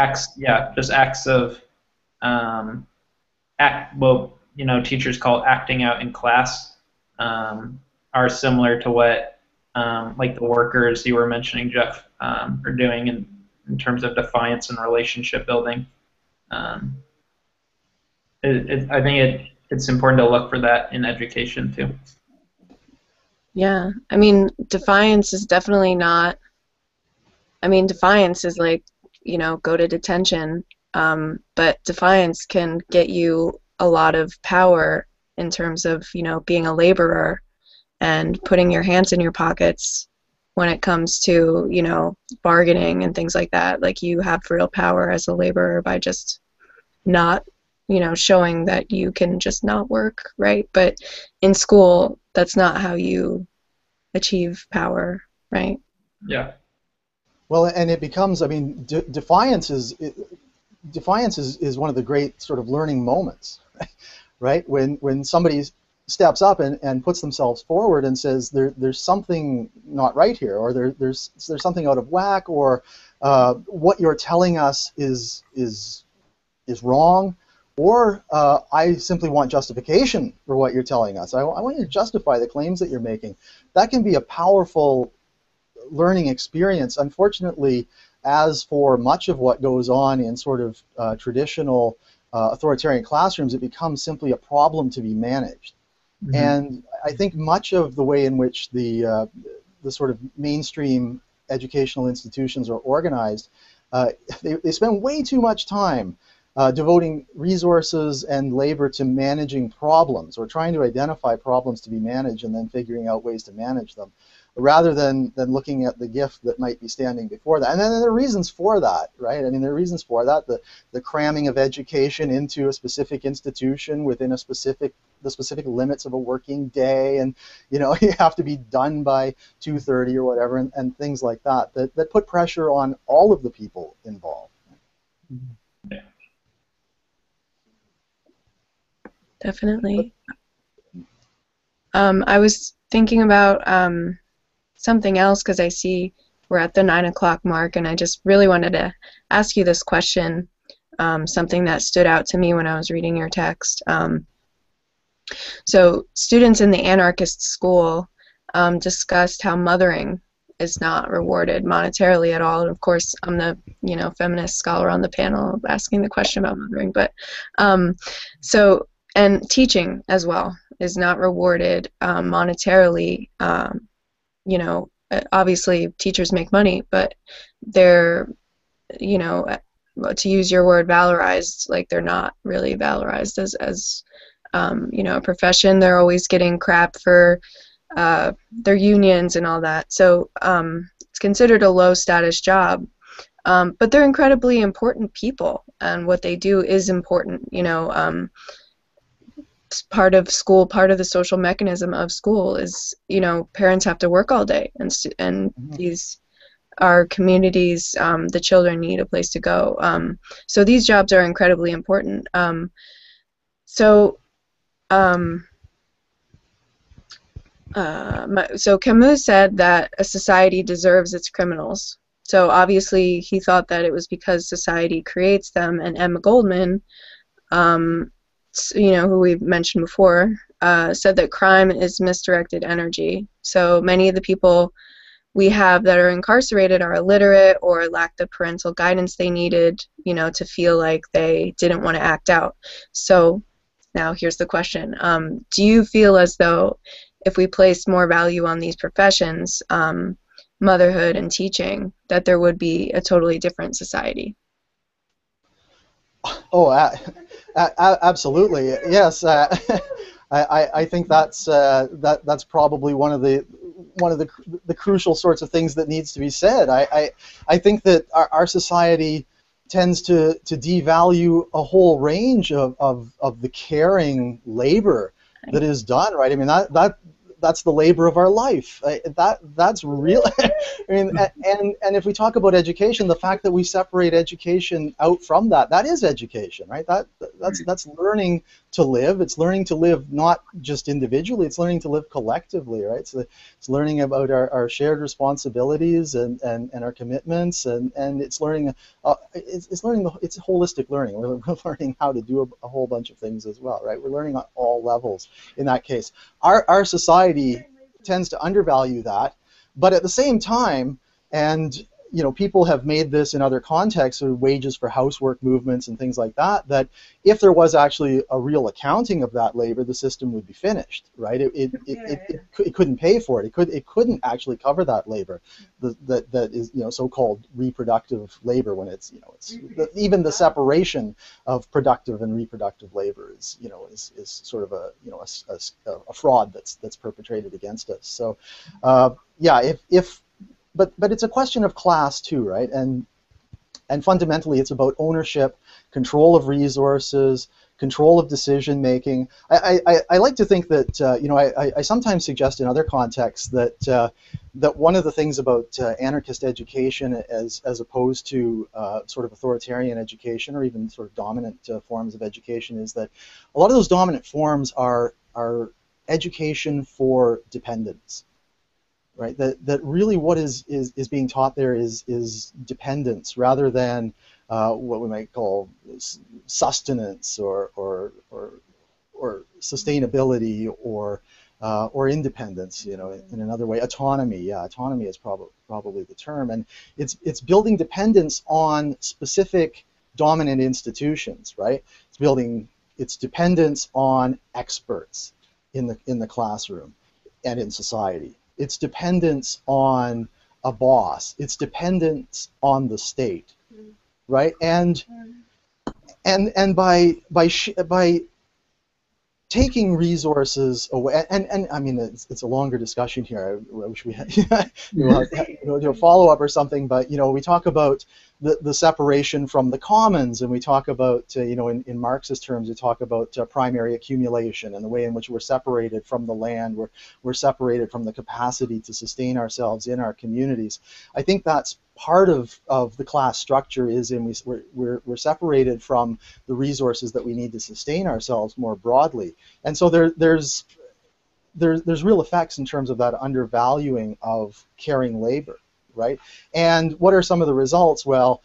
just acts of, teachers call acting out in class, are similar to what like the workers you were mentioning, Jeff, are doing in terms of defiance and relationship building. I think it's important to look for that in education too. Yeah, I mean, defiance is definitely not. I mean, defiance is like, go to detention, but defiance can get you a lot of power in terms of, being a laborer and putting your hands in your pockets when it comes to, bargaining and things like that. Like, you have real power as a laborer by just not, showing that you can just not work, right? But in school, that's not how you achieve power, right? Yeah. Well, and it becomes, I mean, defiance is one of the great sort of learning moments, right? When somebody steps up and puts themselves forward and says there's something not right here, or there's something out of whack, or what you're telling us is wrong, or I simply want justification for what you're telling us. I want you to justify the claims that you're making. That can be a powerful learning experience. Unfortunately, as for much of what goes on in sort of traditional authoritarian classrooms, it becomes simply a problem to be managed. Mm-hmm. And I think much of the way in which the sort of mainstream educational institutions are organized, they spend way too much time devoting resources and labor to managing problems, or trying to identify problems to be managed and then figuring out ways to manage them, rather than looking at the gift that might be standing before that. And then there are reasons for that, right? I mean, there are reasons for that. The cramming of education into a specific institution within the specific limits of a working day, and you have to be done by 2:30 or whatever, and things like that put pressure on all of the people involved. Yeah. Definitely. I was thinking about something else, because I see we're at the 9 o'clock mark, and I just really wanted to ask you this question, something that stood out to me when I was reading your text. So students in the Anarchist School discussed how mothering is not rewarded monetarily at all. And of course, I'm the feminist scholar on the panel asking the question about mothering, but and teaching as well is not rewarded monetarily. Obviously teachers make money, but they're, to use your word, valorized, like they're not really valorized as a profession. They're always getting crap for their unions and all that. So it's considered a low status job, but they're incredibly important people, and what they do is important. Part of school, part of the social mechanism of school is, parents have to work all day, and mm-hmm. These are communities, the children need a place to go. So these jobs are incredibly important. So Camus said that a society deserves its criminals. So obviously he thought that it was because society creates them, and Emma Goldman, who we've mentioned before, said that crime is misdirected energy. So many of the people we have that are incarcerated are illiterate or lack the parental guidance they needed, to feel like they didn't want to act out. So now here's the question. Do you feel as though if we placed more value on these professions, motherhood and teaching, that there would be a totally different society. Oh, absolutely. Yes, I think that's probably one of the crucial sorts of things that needs to be said. I think that our society tends to devalue a whole range of the caring labor that is done. Right. I mean that's the labor of our life. That's real. I mean, and if we talk about education, the fact that we separate education out from that is education, right? That's learning to live. It's learning to live not just individually. It's learning to live collectively, right? So it's learning about our shared responsibilities and our commitments, and it's learning. It's holistic learning. We're learning how to do a whole bunch of things as well, right? We're learning on all levels in that case. Our society tends to undervalue that, but at the same time, and people have made this in other contexts, of wages for housework movements and things like that, that if there was actually a real accounting of that labor, the system would be finished, right? It couldn't pay for it. It couldn't actually cover that labor, that is so-called reproductive labor, when it's even the separation of productive and reproductive labor is sort of a fraud that's perpetrated against us. So yeah, But it's a question of class too, right? And fundamentally, it's about ownership, control of resources, control of decision making. I like to think that I sometimes suggest in other contexts that one of the things about anarchist education, as opposed to sort of authoritarian education or even sort of dominant forms of education, is that a lot of those dominant forms are education for dependence. Right, that really what is being taught there is dependence rather than what we might call sustenance or sustainability or independence. In another way, autonomy. Yeah, autonomy is probably the term, and it's building dependence on specific dominant institutions. Right, it's dependence on experts in the classroom and in society. It's dependence on a boss. It's dependence on the state, right? And by taking resources away, and I mean it's a longer discussion here. I wish we had do a follow up or something. But we talk about the separation from the commons, and we talk about in Marxist terms, we talk about primary accumulation and the way in which we're separated from the land, we're separated from the capacity to sustain ourselves in our communities. I think that's part of the class structure, is we're separated from the resources that we need to sustain ourselves more broadly, and so there's real effects in terms of that undervaluing of caring labor. Right? And what are some of the results? Well,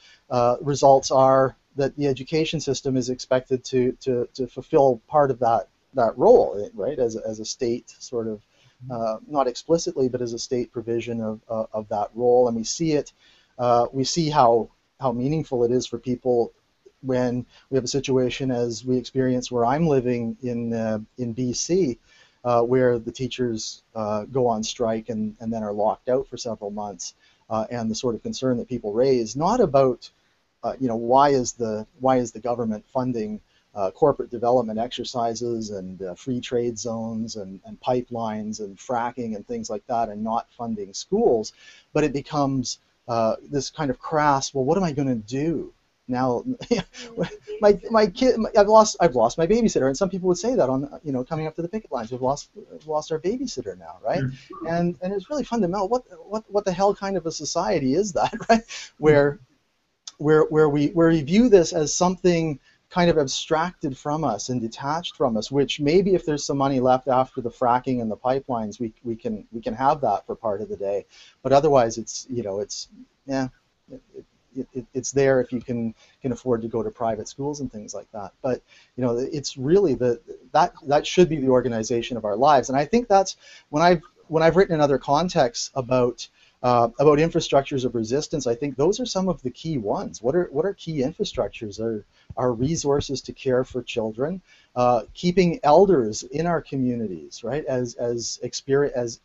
results are that the education system is expected to fulfill part of that role, right? As a state sort of, not explicitly, but as a state provision of that role. And we see it. We see how meaningful it is for people when we have a situation as we experience where I'm living in BC, where the teachers go on strike and then are locked out for several months. And the sort of concern that people raise, not about, why is the government funding corporate development exercises and free trade zones and pipelines and fracking and things like that, and not funding schools, but it becomes this kind of crass. Well, what am I going to do now? my kid, I've lost my babysitter, and some people would say that on coming up to the picket lines. We've lost our babysitter now, right? And it's really fundamental. What the hell kind of a society is that, right? Where we view this as something kind of abstracted from us and detached from us, which maybe if there's some money left after the fracking and the pipelines, we can have that for part of the day, but otherwise it's it's there if you can afford to go to private schools and things like that. But it's really that should be the organization of our lives. And I think that's when I've written in other contexts about About infrastructures of resistance, I think those are some of the key ones. What are key infrastructures? Are resources to care for children, keeping elders in our communities, right, as experienced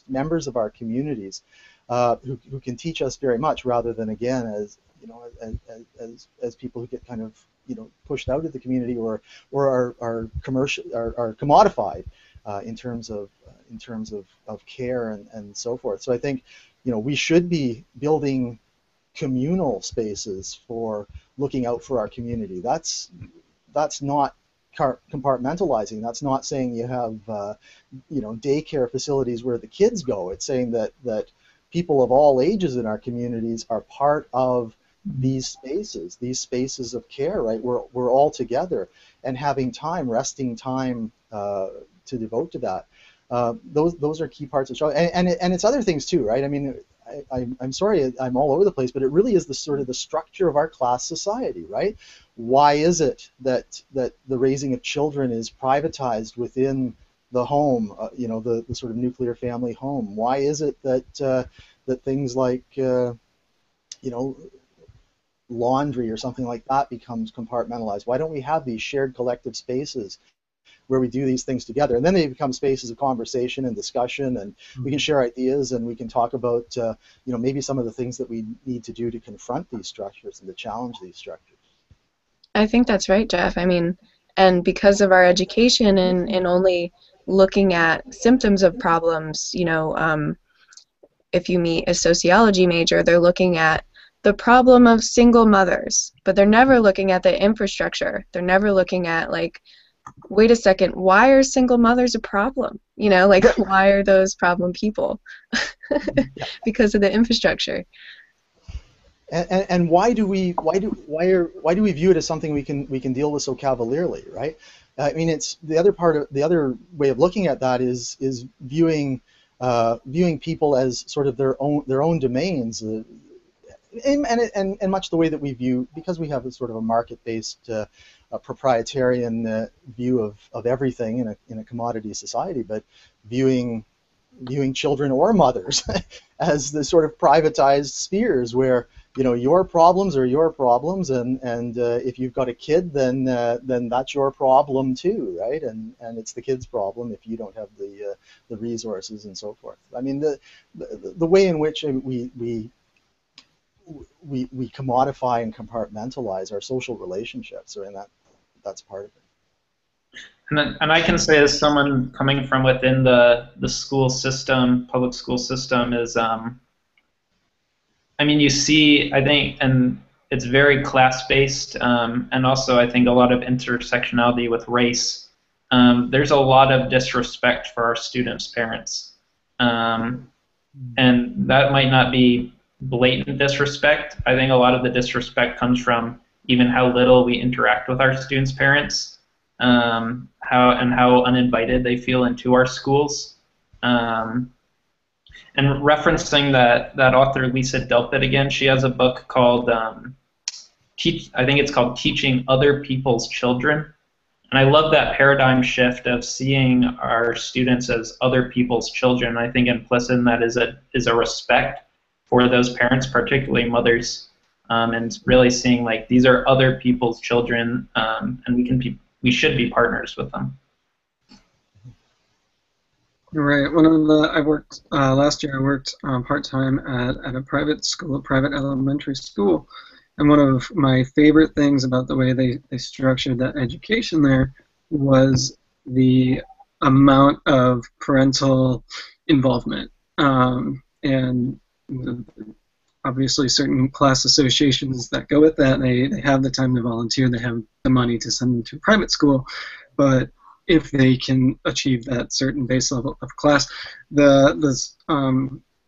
members of our communities, who can teach us very much, rather than, again, as as people who get kind of pushed out of the community, or are commodified in terms of care and so forth. So I think we should be building communal spaces for looking out for our community. That's not compartmentalizing. That's not saying you have daycare facilities where the kids go. It's saying that people of all ages in our communities are part of these spaces of care, right? We're all together and having time, resting time to devote to that. Those are key parts of the show, and it's other things too, right? I mean, I'm sorry I'm all over the place, but it really is the sort of the structure of our class society, right? Why is it that the raising of children is privatized within the home, the sort of nuclear family home? Why is it that things like laundry or something like that becomes compartmentalized? Why don't we have these shared collective spaces where we do these things together, and then they become spaces of conversation and discussion, and we can share ideas, and we can talk about maybe some of the things that we need to do to confront these structures and to challenge these structures. I think that's right, Jeff. I mean, and because of our education and only looking at symptoms of problems, if you meet a sociology major, they're looking at the problem of single mothers, but they're never looking at the infrastructure. They're never looking at, like, wait a second, why are single mothers a problem? Why are those problem people? Because of the infrastructure. And why do we view it as something we can deal with so cavalierly, right? I mean, it's the other way of looking at that is viewing people as sort of their own domains, and much the way that we view, because we have a sort of a market-based proprietarian view of everything in a commodity society, but viewing children or mothers as the sort of privatized spheres where your problems are your problems, and if you've got a kid, then that's your problem too, right? And it's the kid's problem if you don't have the resources and so forth. I mean, the way in which we commodify and compartmentalize our social relationships, and that's part of it. And I can say, as someone coming from within the school system, public school system, is I mean, you see, I think, and it's very class-based, and also I think a lot of intersectionality with race. There's a lot of disrespect for our students' parents, and that might not be blatant disrespect. I think a lot of the disrespect comes from even how little we interact with our students' parents, how uninvited they feel into our schools. And referencing that author Lisa Delpit again, she has a book called I think it's called Teaching Other People's Children. And I love that paradigm shift of seeing our students as other people's children. I think implicit in that is a respect for those parents, particularly mothers, and really seeing, like, these are other people's children, and we should be partners with them. Right. Last year I worked part-time at a private school, a private elementary school, and one of my favorite things about the way they structured that education there was the amount of parental involvement, and obviously certain class associations that go with that, they have the time to volunteer, they have the money to send them to a private school, but if they can achieve that certain base level of class, the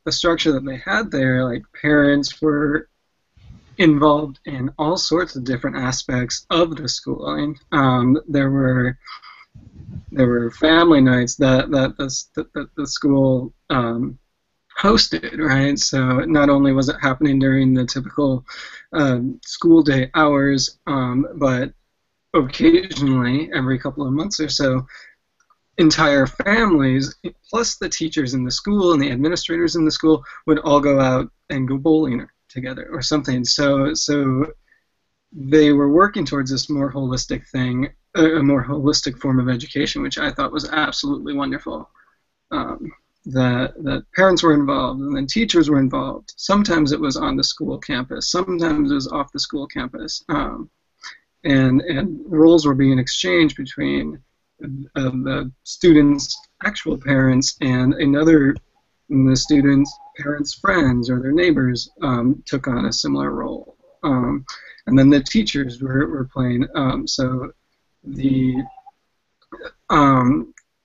structure that they had there, like, parents were involved in all sorts of different aspects of the schooling. There were family nights that the school hosted, right? So not only was it happening during the typical school day hours, but occasionally, every couple of months or so, entire families, plus the teachers in the school and the administrators in the school, would all go out and go bowling together or something. So they were working towards this more holistic thing, a more holistic form of education, which I thought was absolutely wonderful. That parents were involved, and then teachers were involved. Sometimes it was on the school campus, sometimes it was off the school campus, and roles were being exchanged between the students' actual parents and the students' parents' friends or their neighbors took on a similar role. And then the teachers were playing. So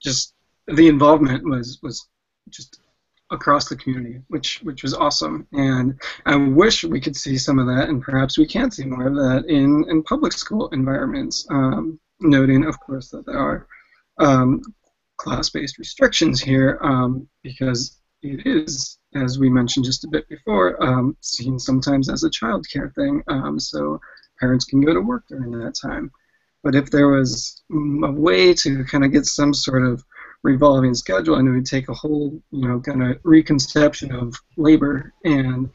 just the involvement was just across the community, which was awesome. And I wish we could see some of that, and perhaps we can see more of that in public school environments. Noting, of course, that there are class-based restrictions here, because it is, as we mentioned just a bit before, seen sometimes as a child care thing, so parents can go to work during that time. But if there was a way to kind of get some sort of revolving schedule, and it would take a whole, kind of reconception of labor and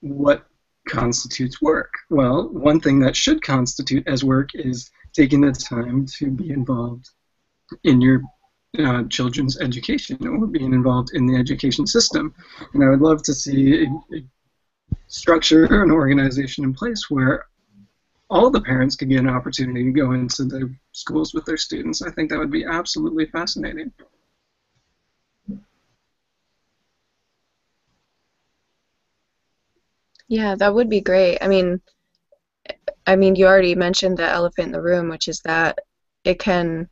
what constitutes work. Well, one thing that should constitute as work is taking the time to be involved in your children's education, or being involved in the education system. And I would love to see a structure or an organization in place where all the parents could get an opportunity to go into the schools with their students. I think that would be absolutely fascinating. Yeah, that would be great. I mean, you already mentioned the elephant in the room, which is that it can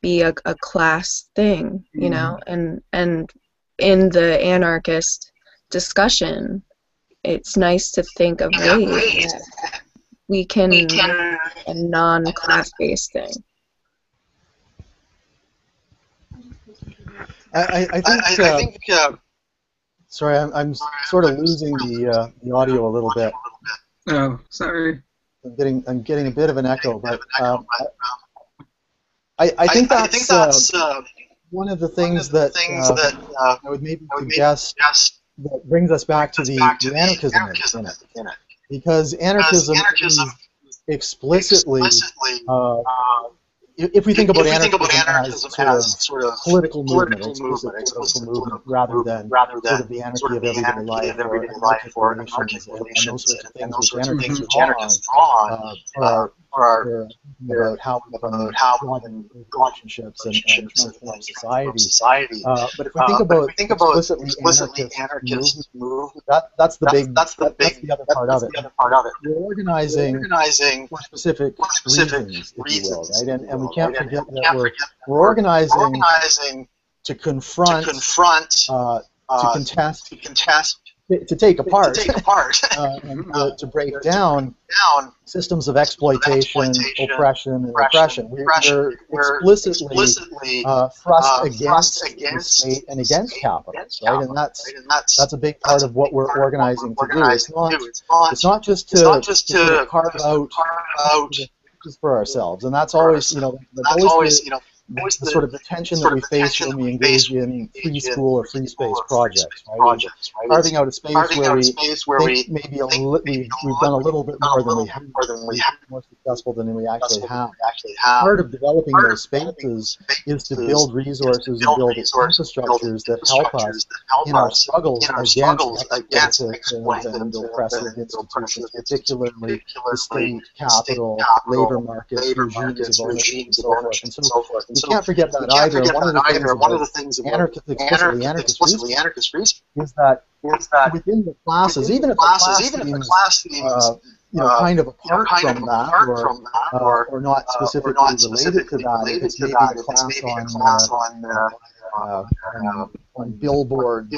be a class thing, and in the anarchist discussion, it's nice to think of ways that we can make a non-class-based thing. I think sorry, I'm sort of losing the audio a little bit. Oh, sorry. I'm getting a bit of an echo, but I think that's one of the things that I would maybe suggest that brings us back to the anarchism in it. Because anarchism is explicitly, if we think about anarchism as sort of political movement, rather than sort of the anarchy of everyday life or anarchist relations and those sorts of things which anarchists draw on are about how we relationships and transform society. But if we think about explicitly anarchist movement, that's the other part of it. We're organizing for specific reasons, if you will, right? And we can't forget that we're organizing to confront, to contest, to take apart, and to break down systems of exploitation, oppression, and repression. We're explicitly thrust against the state and against capitalists, right? And that's a big part of what we're organizing to do. It's not just to carve out for ourselves, and that's always, the sort of the tension that we face when we engage in free school or free space projects, right? Carving out a space where we think maybe we've done a little bit more than we have, more successful than we actually have. Part of developing those spaces is to build resources and build infrastructures that help us in our struggles against exploitative and oppressive institutions, particularly the state, capital, labor markets, regimes of ownership, and so forth. We can't forget that either. One of the things explicitly anarchist free is that within the classes, even if the class seems kind of apart from that, or not specifically related to that, if it's maybe the class on billboard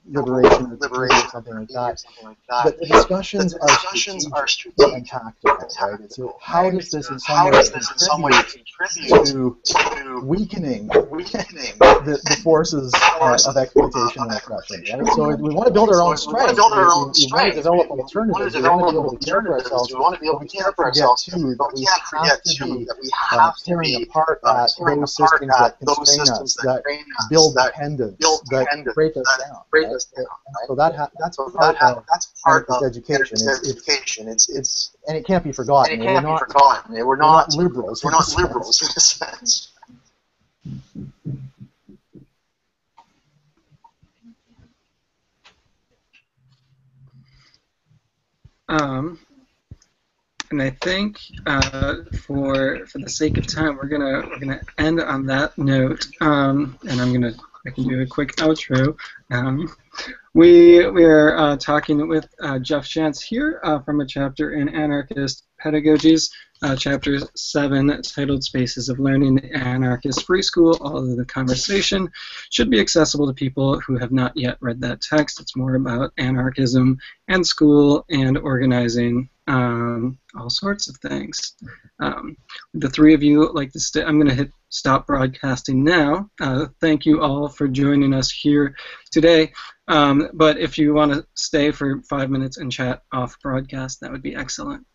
liberation or something like that. But the discussions are strategic and tactical, right? So how does this in some way contribute to weakening the forces of exploitation and oppression, right? So we want to build our own strength. We want to develop alternatives. We want to be able to care for ourselves. But we can't forget too that we have to be tearing apart those systems that constrain us, that build dependence, that break us down. Right? So that's part of Anarchist education. It's and it can't be forgotten. We're not liberals. We're not liberals in a sense. And I think for the sake of time, we're gonna end on that note. And I can do a quick outro. We are talking with Jeff Shantz here from a chapter in Anarchist Pedagogies, Chapter 7, titled Spaces of Learning, the Anarchist Free Skool, although the conversation should be accessible to people who have not yet read that text. It's more about anarchism and school and organizing, all sorts of things. The three of you like to I'm going to hit stop broadcasting now. Thank you all for joining us here today. But if you want to stay for 5 minutes and chat off broadcast, that would be excellent.